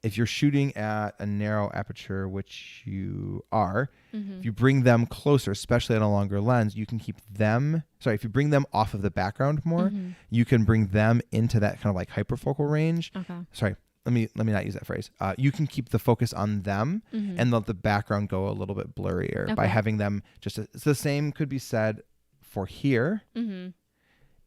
if you're shooting at a narrow aperture, which you are, if you bring them closer, especially on a longer lens, you can keep them. Sorry, if you bring them off of the background more, you can bring them into that kind of like hyperfocal range. Okay. Sorry, let me not use that phrase. You can keep the focus on them and let the background go a little bit blurrier by having them just. It's the same could be said for here.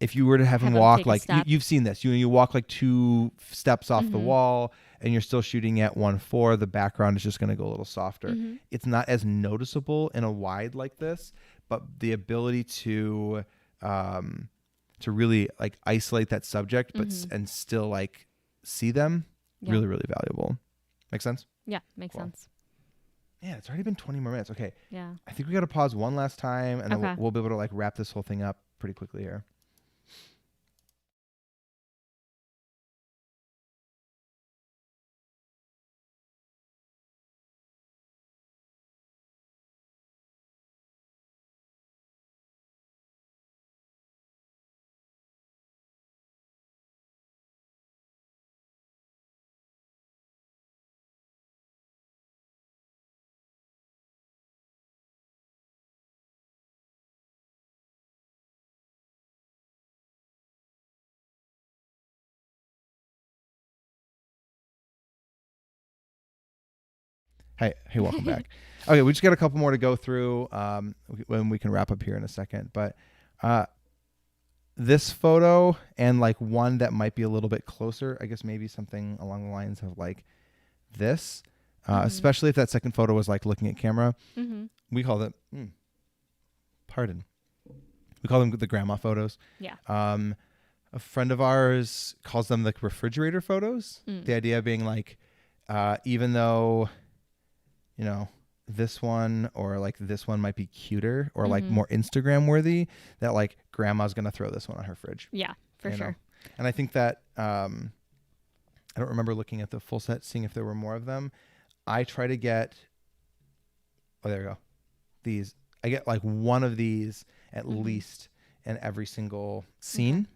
If you were to have them walk like you've seen this, you walk like 2 steps off the wall and you're still shooting at 1.4, the background is just going to go a little softer. It's not as noticeable in a wide like this, but the ability to really like isolate that subject, but and still like see them, really, really valuable. Make sense? Yeah, makes sense. Yeah, it's already been 20 more minutes. Okay. Yeah. I think we got to pause one last time, and then we'll be able to like wrap this whole thing up pretty quickly here. Hey, welcome back. Okay, we just got a couple more to go through when we can wrap up here in a second. But this photo and like one that might be a little bit closer, I guess maybe something along the lines of like this, especially if that second photo was like looking at camera. We call them, we call them the grandma photos. Yeah. A friend of ours calls them like refrigerator photos. The idea being like, even though, you know, this one or like this one might be cuter or like more Instagram worthy, that like grandma's going to throw this one on her fridge. Yeah, for sure. Know? And I think that, I don't remember looking at the full set, seeing if there were more of them. I try to get, oh, there we go. These, I get like one of these at least in every single scene.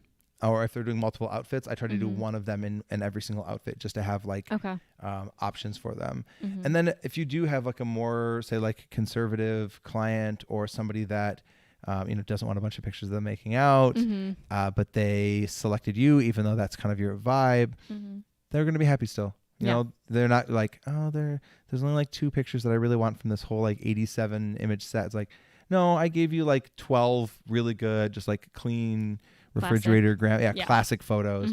Or if they're doing multiple outfits, I try to do one of them in every single outfit just to have like options for them. And then if you do have like a more, say, like conservative client or somebody that, you know, doesn't want a bunch of pictures of them making out, but they selected you, even though that's kind of your vibe, they're going to be happy still. You know, they're not like, oh, there's only like 2 pictures that I really want from this whole like 87 image set. It's like, no, I gave you like 12 really good, just like clean refrigerator classic photos.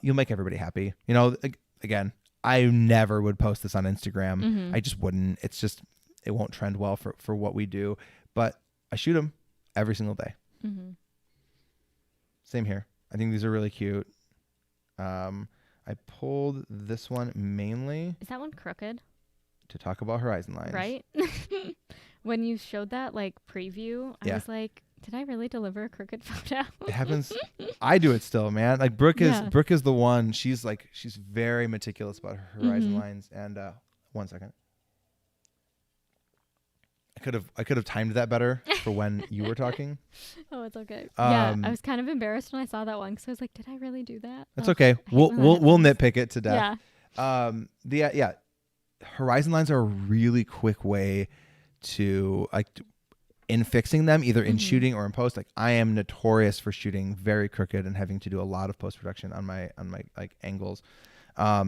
You'll make everybody happy. You know, again, I never would post this on Instagram. I just wouldn't. It's just, it won't trend well for what we do, but I shoot them every single day. Same here. I think these are really cute. I pulled this one mainly. Is that one crooked? To talk about horizon lines. Right? When you showed that like preview, I was like, did I really deliver a crooked photo? It happens. I do it still, man. Like Brooke is the one. She's very meticulous about her horizon lines. And 1 second. I could have timed that better for when you were talking. Oh, it's okay. Yeah, I was kind of embarrassed when I saw that one because I was like, did I really do that? That's okay. We'll nitpick it to death. Yeah. Horizon lines are a really quick way to like in fixing them, either in shooting or in post. Like I am notorious for shooting very crooked and having to do a lot of post production on my like angles. But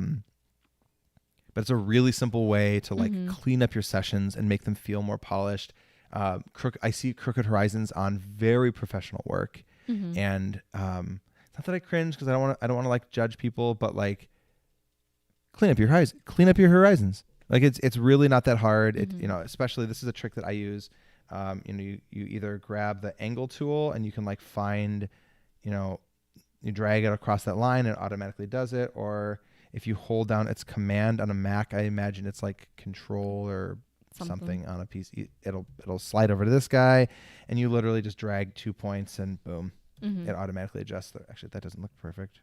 it's a really simple way to like clean up your sessions and make them feel more polished. I see crooked horizons on very professional work, and it's not that I cringe because I don't want to like judge people, but like clean up your horizons. Like it's really not that hard. It, you know, especially this is a trick that I use. You know, you either grab the angle tool and you can like find, you know, You drag it across that line, it automatically does it. Or if you hold down its command on a Mac, I imagine it's like control or something on a PC. It'll slide over to this guy, and you literally just drag 2 points, and boom, it automatically adjusts. Actually, that doesn't look perfect.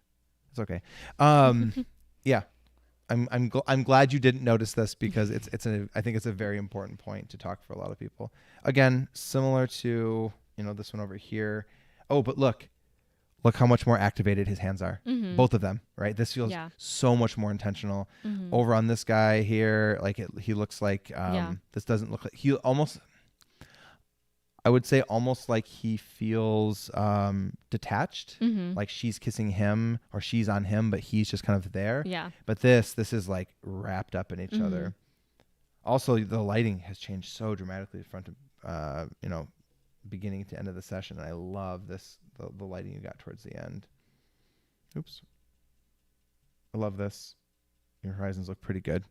It's okay. Yeah, I'm glad you didn't notice this, because I think it's a very important point to talk for a lot of people. Again, similar to this one over here. Oh, but look how much more activated his hands are. Both of them, right? This feels so much more intentional. Over on this guy here, like he looks like this doesn't look like he almost. I would say almost like he feels detached, like she's kissing him or she's on him, but he's just kind of there. Yeah. But this is like wrapped up in each other. Also, the lighting has changed so dramatically from beginning to end of the session. I love this, the lighting you got towards the end. Oops. I love this. Your horizons look pretty good.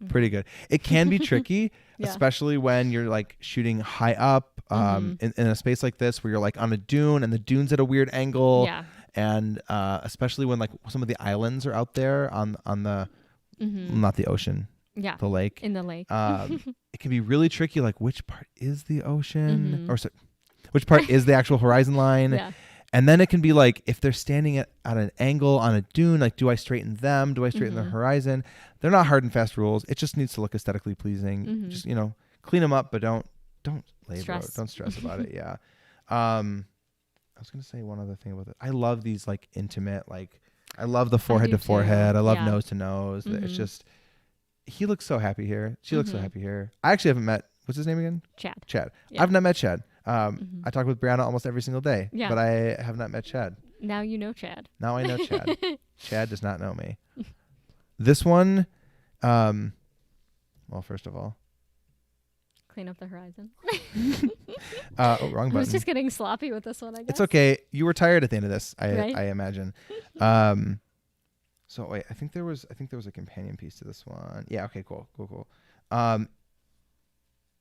Pretty good. It can be tricky, especially when you're like shooting high up in a space like this where you're like on a dune and the dune's at a weird angle. Yeah. And especially when like some of the islands are out there on the not the ocean. Yeah. The lake. In the lake. It can be really tricky, like which part is the ocean or which part is the actual horizon line. Yeah. And then it can be like, if they're standing at an angle on a dune, like, do I straighten them? Do I straighten the horizon? They're not hard and fast rules. It just needs to look aesthetically pleasing. Just, clean them up, but don't stress. Don't stress about it. Yeah. I was going to say one other thing about it. I love these like intimate, like I love the forehead to forehead. I love nose to nose. It's just, he looks so happy here. She looks so happy here. I actually haven't met, what's his name again? Chad. Yeah. I've not met Chad. I talk with Brianna almost every single day, but I have not met Chad. Now you know Chad. Now I know Chad. Chad does not know me. This one, well, first of all, clean up the horizon. wrong button. I was just getting sloppy with this one, I guess. It's okay. You were tired at the end of this, Right? I imagine. So wait, I think there was a companion piece to this one. Yeah. Okay. Cool.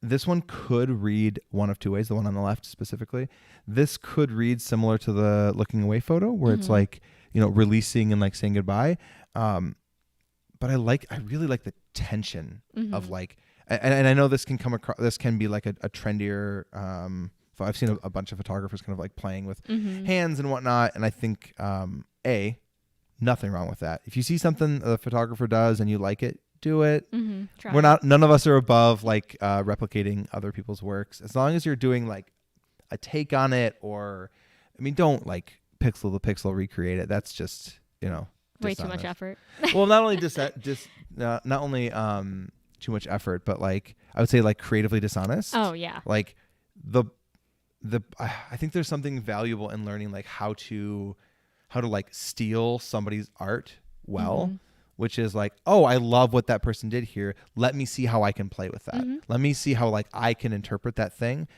This one could read one of two ways, the one on the left specifically. This could read similar to the looking away photo where it's like, releasing and like saying goodbye. But I really like the tension of like, and I know this can come across, this can be like a trendier, I've seen a bunch of photographers kind of like playing with hands and whatnot. And I think, nothing wrong with that. If you see something a photographer does and you like it, do it. None of us are above like replicating other people's works, as long as you're doing like a take on it, or don't like pixel to pixel recreate it. That's just way too much effort. Well, not only too much effort, but like I would say like creatively dishonest. Oh yeah. Like I think there's something valuable in learning like how to like steal somebody's art well. Which is like, oh, I love what that person did here. Let me see how I can play with that. Let me see how like I can interpret that thing.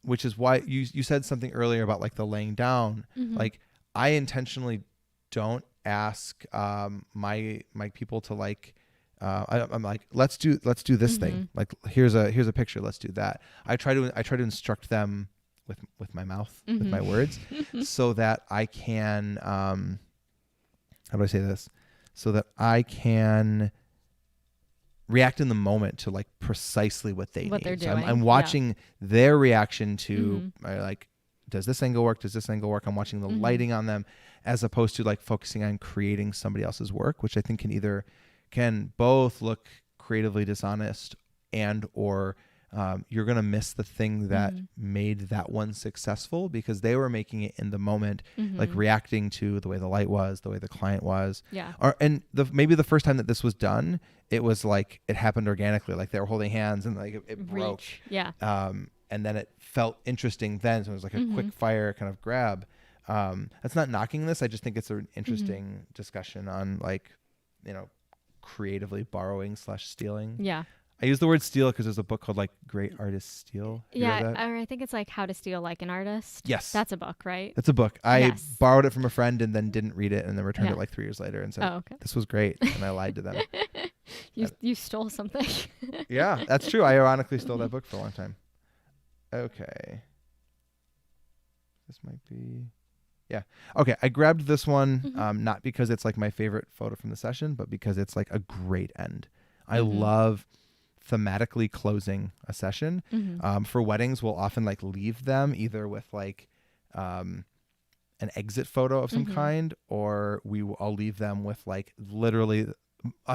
Which is why you said something earlier about like the laying down. Like I intentionally don't ask my people to like I'm like, let's do this thing. Like here's a picture, let's do that. I try to instruct them with my mouth, with my words, so that I can how do I say this? So that I can react in the moment to like precisely what they need. They're so doing. I'm watching their reaction to like, does this angle work? Does this angle work? I'm watching the lighting on them, as opposed to like focusing on creating somebody else's work, which I think can both look creatively dishonest and or you're going to miss the thing that made that one successful, because they were making it in the moment, like reacting to the way the light was, the way the client was. Yeah. And maybe the first time that this was done, it was like, it happened organically. Like they were holding hands and like it broke. Yeah. And then it felt interesting then. So it was like a quick fire kind of grab. That's not knocking this. I just think it's an interesting discussion on like, creatively borrowing / stealing. Yeah. I use the word steal because there's a book called like Great Artists Steal. Yeah, or I think it's like How to Steal Like an Artist. Yes. That's a book, right? That's a book. I borrowed it from a friend and then didn't read it and then returned it like 3 years later and said, this was great. And I lied to them. You stole something. Yeah, that's true. I ironically stole that book for a long time. Okay. This might be... Yeah. Okay. I grabbed this one, Mm-hmm. not because it's like my favorite photo from the session, but because it's like a great end. I Mm-hmm. love thematically closing a session. Mm-hmm. For weddings, we'll often like leave them either with like an exit photo of some Mm-hmm. kind, or I'll leave them with like literally,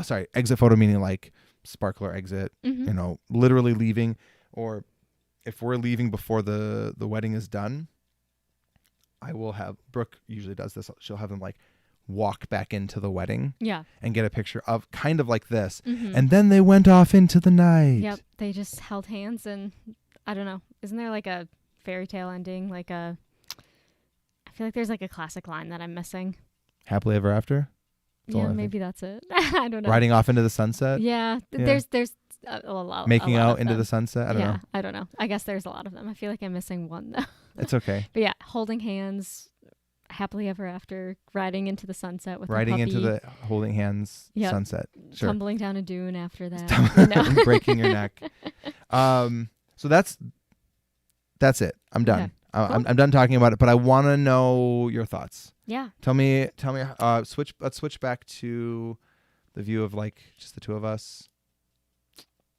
sorry, exit photo meaning like sparkler exit, Mm-hmm. literally leaving, or if we're leaving before the wedding is done, I will have Brooke usually does this. She'll have them like walk back into the wedding Yeah. and get a picture of kind of like this. Mm-hmm. And then they went off into the night. Yep. They just held hands and I don't know. Isn't there like a fairy tale ending? I feel like there's like a classic line that I'm missing. Happily ever after. That's all Yeah, I think. maybe that's it. I don't know. Riding off into the sunset. Yeah. Yeah. There's a lot. Making a lot out of into them. the sunset. I don't know. I don't know. I guess there's a lot of them. I feel like I'm missing one though. It's okay. But yeah, holding hands, happily ever after, riding into the sunset with Riding a into puppy, the holding hands Yep. sunset. Sure. tumbling down a dune after that. Breaking your neck. So that's it. I'm done. Okay. I'm done talking about it, but I want to know your thoughts. Yeah. Tell me. Let's switch back to the view of like just the two of us.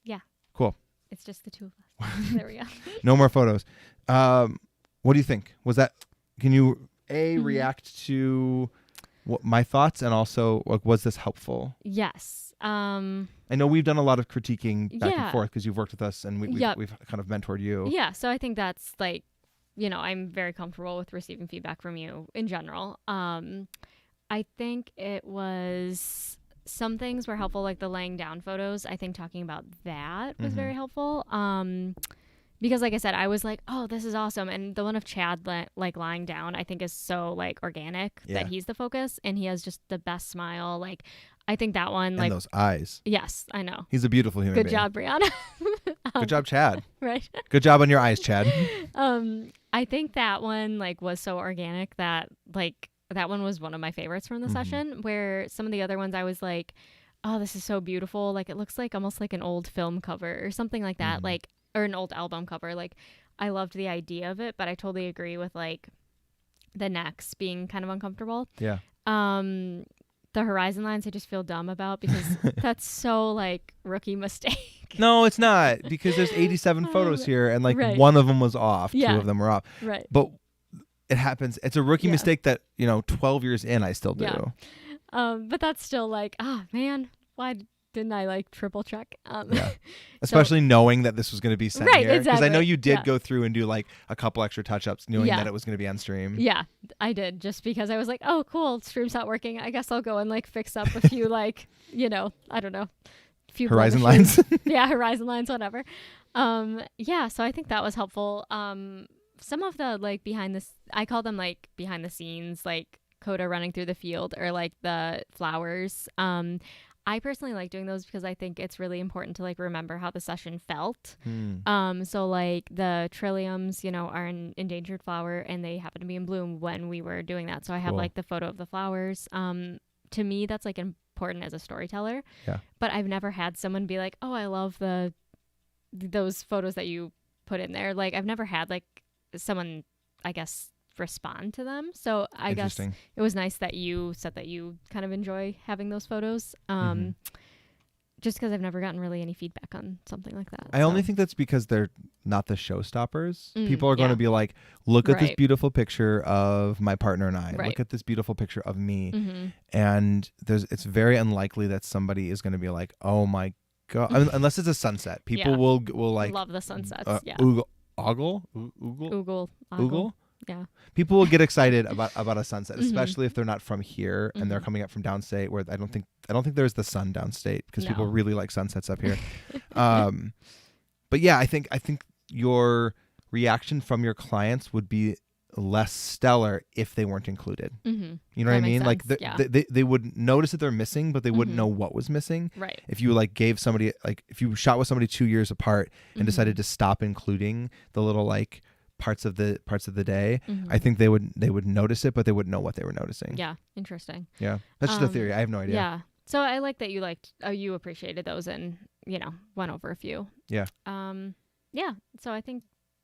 Yeah. Cool. It's just the two of us. There we go. No more photos. What do you think? Can you Mhm. react to my thoughts, and also like, was this helpful? Yes. I know we've done a lot of critiquing back Yeah. and forth because you've worked with us and we've Yep. kind of mentored you. Yeah. So I think that's like, I'm very comfortable with receiving feedback from you in general. I think it was some things were helpful, like the laying down photos. I think talking about that was very helpful. Because like I said, I was like, oh, this is awesome. And the one of Chad like lying down, I think is so like organic that he's the focus, and he has just the best smile. Like, I think that one, And like, those eyes. yes, I know. He's a beautiful human Good being. job, Brianna. Good job, Chad. Right. Good job on your eyes, Chad. I think that one like was so organic that like that one was one of my favorites from the session, where some of the other ones I was like, oh, this is so beautiful. Like, it looks like almost like an old film cover or something like that. Like, or an old album cover. Like, I loved the idea of it, but I totally agree with like the necks being kind of uncomfortable. Yeah. The horizon lines I just feel dumb about because that's so like rookie mistake. No, it's not, because there's 87 photos here, and like Right. one of them was off. Yeah. 2 of them were off. Right. But it happens. It's a rookie Yeah. mistake that 12 years in I still do. Yeah. But that's still like, man, why didn't I like triple check? Yeah. Especially knowing that this was going to be sent Right, here. Because I know exactly. you did Yeah. go through and do like a couple extra touch-ups knowing Yeah. that it was going to be on stream. Yeah, I did, just because I was like, oh, cool, stream's not working. I guess I'll go and like fix up a few like, I don't know, few Horizon blemishes. lines. Yeah, horizon lines, whatever. Yeah, so I think that was helpful. Some of the like I call them like behind the scenes, like Coda running through the field or like the flowers. I personally like doing those because I think it's really important to like remember how the session felt. So like the trilliums, are an endangered flower and they happen to be in bloom when we were doing that. So I have Cool. like the photo of the flowers. To me, that's like important as a storyteller. Yeah. But I've never had someone be like, oh, I love those photos that you put in there. Like, I've never had like someone, I guess, respond to them. So I guess Interesting. it was nice that you said that you kind of enjoy having those photos. Just because I've never gotten really any feedback on something like that. I only think that's because they're not the showstoppers. Mm, People are going yeah. to be like, look at this Right. beautiful picture of my partner and I. Right. Look at this beautiful picture of me. Mm-hmm. And it's very unlikely that somebody is going to be like, oh my God. Unless it's a sunset. People Yeah. will like Love the sunsets. Yeah. Oogle? Oogle. Yeah. People will get excited about a sunset, Mhm. especially if they're not from here and they're Mhm. coming up from downstate, where I don't think there's the sun downstate, because people No. really like sunsets up here. But yeah, I think your reaction from your clients would be less stellar if they weren't included. Mm-hmm. You know what I That makes mean? Like sense, yeah. they would notice that they're missing, but they wouldn't Mhm. know what was missing. Right. If you like gave somebody, like if you shot with somebody 2 years apart and Mhm. decided to stop including the little like parts of the day, Mhm. I think they would notice it, but they wouldn't know what they were noticing. Yeah. Interesting. Yeah. That's just a theory. I have no idea. Yeah. So I like that you appreciated those and, went over a few. Yeah. Yeah. So I think,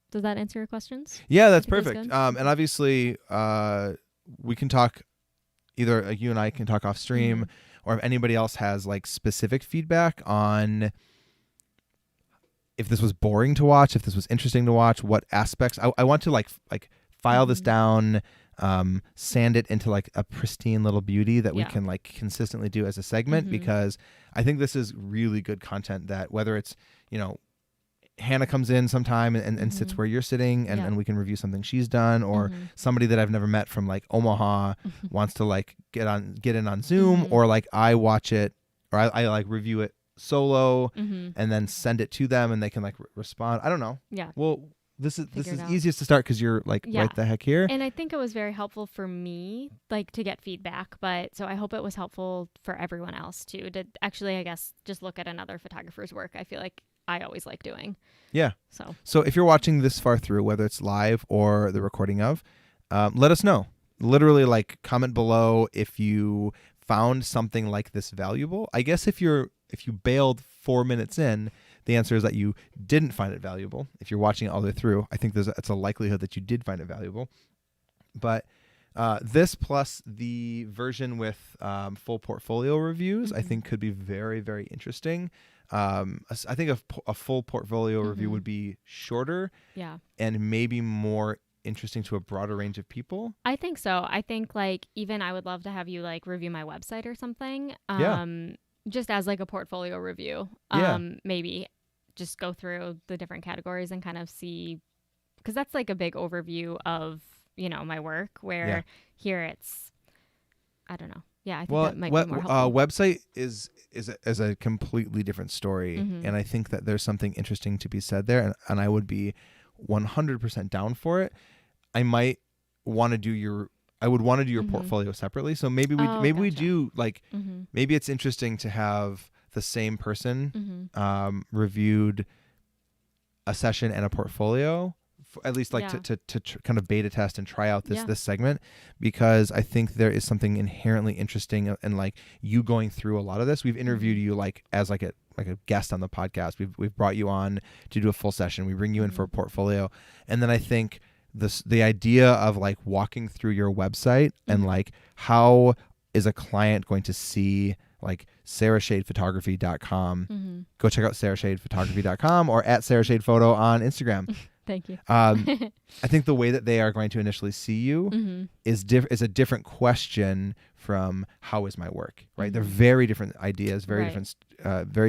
does that answer your questions? Yeah, that's I think that's perfect. good. And obviously, we can talk, either you and I can talk off stream, or if anybody else has like specific feedback on if this was boring to watch, if this was interesting to watch, what aspects. I want to like file this down, sand it into like a pristine little beauty that we can like consistently do as a segment, because I think this is really good content that, whether it's, you know, Hannah comes in sometime and sits where you're sitting, and we can review something she's done, or somebody that I've never met from like Omaha wants to like get in on Zoom, or like I watch it, or I like review it solo and then send it to them and they can like respond. I don't know. Yeah. Well, this is easiest to start because you're like right the heck here. And I think it was very helpful for me, like, to get feedback, but so I hope it was helpful for everyone else too, to actually, I guess, just look at another photographer's work. I feel like I always like doing. Yeah. So if you're watching this far through, whether it's live or the recording of, let us know. Literally, like, comment below if you found something like this valuable. I guess if you bailed 4 minutes in, the answer is that you didn't find it valuable. If you're watching it all the way through, I think it's a likelihood that you did find it valuable. But this plus the version with full portfolio reviews, I think could be very, very interesting. I think a full portfolio review would be shorter, and maybe more interesting to a broader range of people. I think so. I think, like, even I would love to have you like review my website or something. Just as like a portfolio review. Maybe just go through the different categories and kind of see, because that's like a big overview of, you know, my work, where here it's, I don't know. Yeah, I think that might be more helpful. Website is a completely different story, and I think that there's something interesting to be said there, and I would be 100% down for it. I might want to do your portfolio separately, so maybe we do like maybe it's interesting to have the same person reviewed a session and a portfolio, at least like to kind of beta test and try out this segment, because I think there is something inherently interesting in like you going through a lot of this. We've interviewed you like as like a guest on the podcast. We've brought you on to do a full session. We bring you in for a portfolio, and then I think the idea of like walking through your website and like how is a client going to see like sarahshadephotography.com. Go check out sarahshadephotography.com or at sarahshadephoto on Instagram. Thank you. I think the way that they are going to initially see you is a different question from how is my work, right? They're very different ideas, very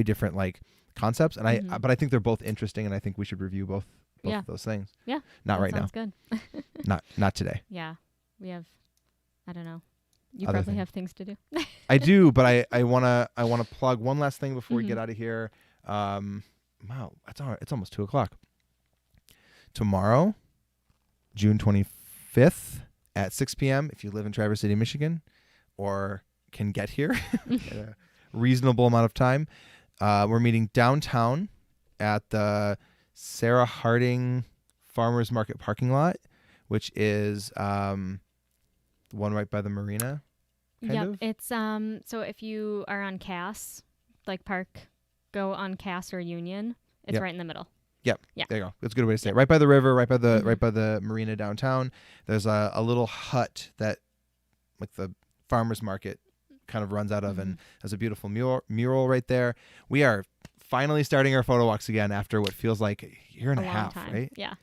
different like concepts, and but I think they're both interesting, and I think we should review both of those things. Yeah. Not right now. Sounds good. not today. Yeah. We have, I don't know. You probably have things to do. I do, but I wanna plug one last thing before we get out of here. Wow, it's almost 2:00. Tomorrow, June 25th at 6 p.m. if you live in Traverse City, Michigan, or can get here at a reasonable amount of time, we're meeting downtown at the Sarah Harding Farmers Market parking lot, which is the one right by the marina. Kind of? It's so if you are on Cass, like go on Cass or Union, it's right in the middle. Yep. Yeah. There you go. That's a good way to say it. Right by the river, right by the marina downtown. There's a little hut that like the farmers market kind of runs out of, and there's a beautiful mural right there. We are finally starting our photo walks again after what feels like a year and a half, right? Yeah.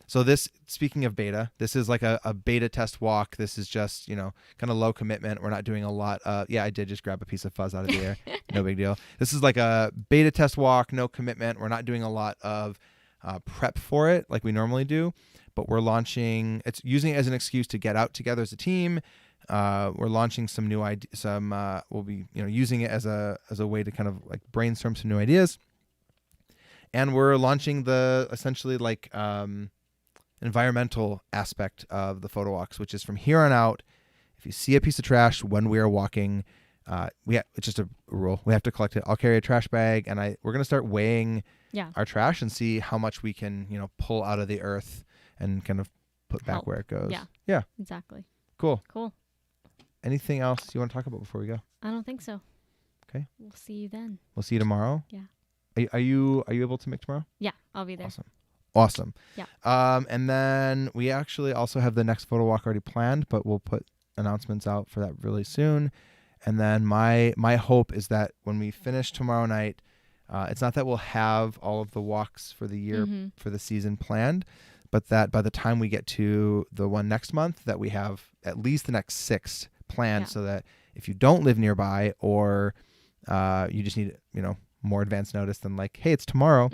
So this, speaking of beta, this is like a beta test walk. This is just, you know, kind of low commitment. We're not doing a lot. I did just grab a piece of fuzz out of the air. No big deal. This is like a beta test walk, no commitment. We're not doing a lot of prep for it like we normally do, but we're launching, it's using it as an excuse to get out together as a team. We're launching some new ideas. We'll be, you know, using it as a way to kind of like brainstorm some new ideas. And we're launching the essentially like environmental aspect of the photo walks, which is from here on out, if you see a piece of trash when we are walking, it's just a rule. We have to collect it. I'll carry a trash bag, and we're going to start weighing our trash and see how much we can, you know, pull out of the earth and kind of put back where it goes. Yeah. Exactly. Cool. Anything else you want to talk about before we go? I don't think so. Okay. We'll see you then. We'll see you tomorrow. Yeah. Are you able to make tomorrow? Yeah, I'll be there. Awesome. Awesome. Yeah. And then we actually also have the next photo walk already planned, but we'll put announcements out for that really soon. And then my hope is that when we finish tomorrow night, it's not that we'll have all of the walks for the year, for the season planned, but that by the time we get to the one next month, that we have at least the next 6 planned, so that if you don't live nearby, or you just need, more advance notice than like, hey, it's tomorrow,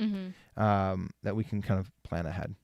that we can kind of plan ahead.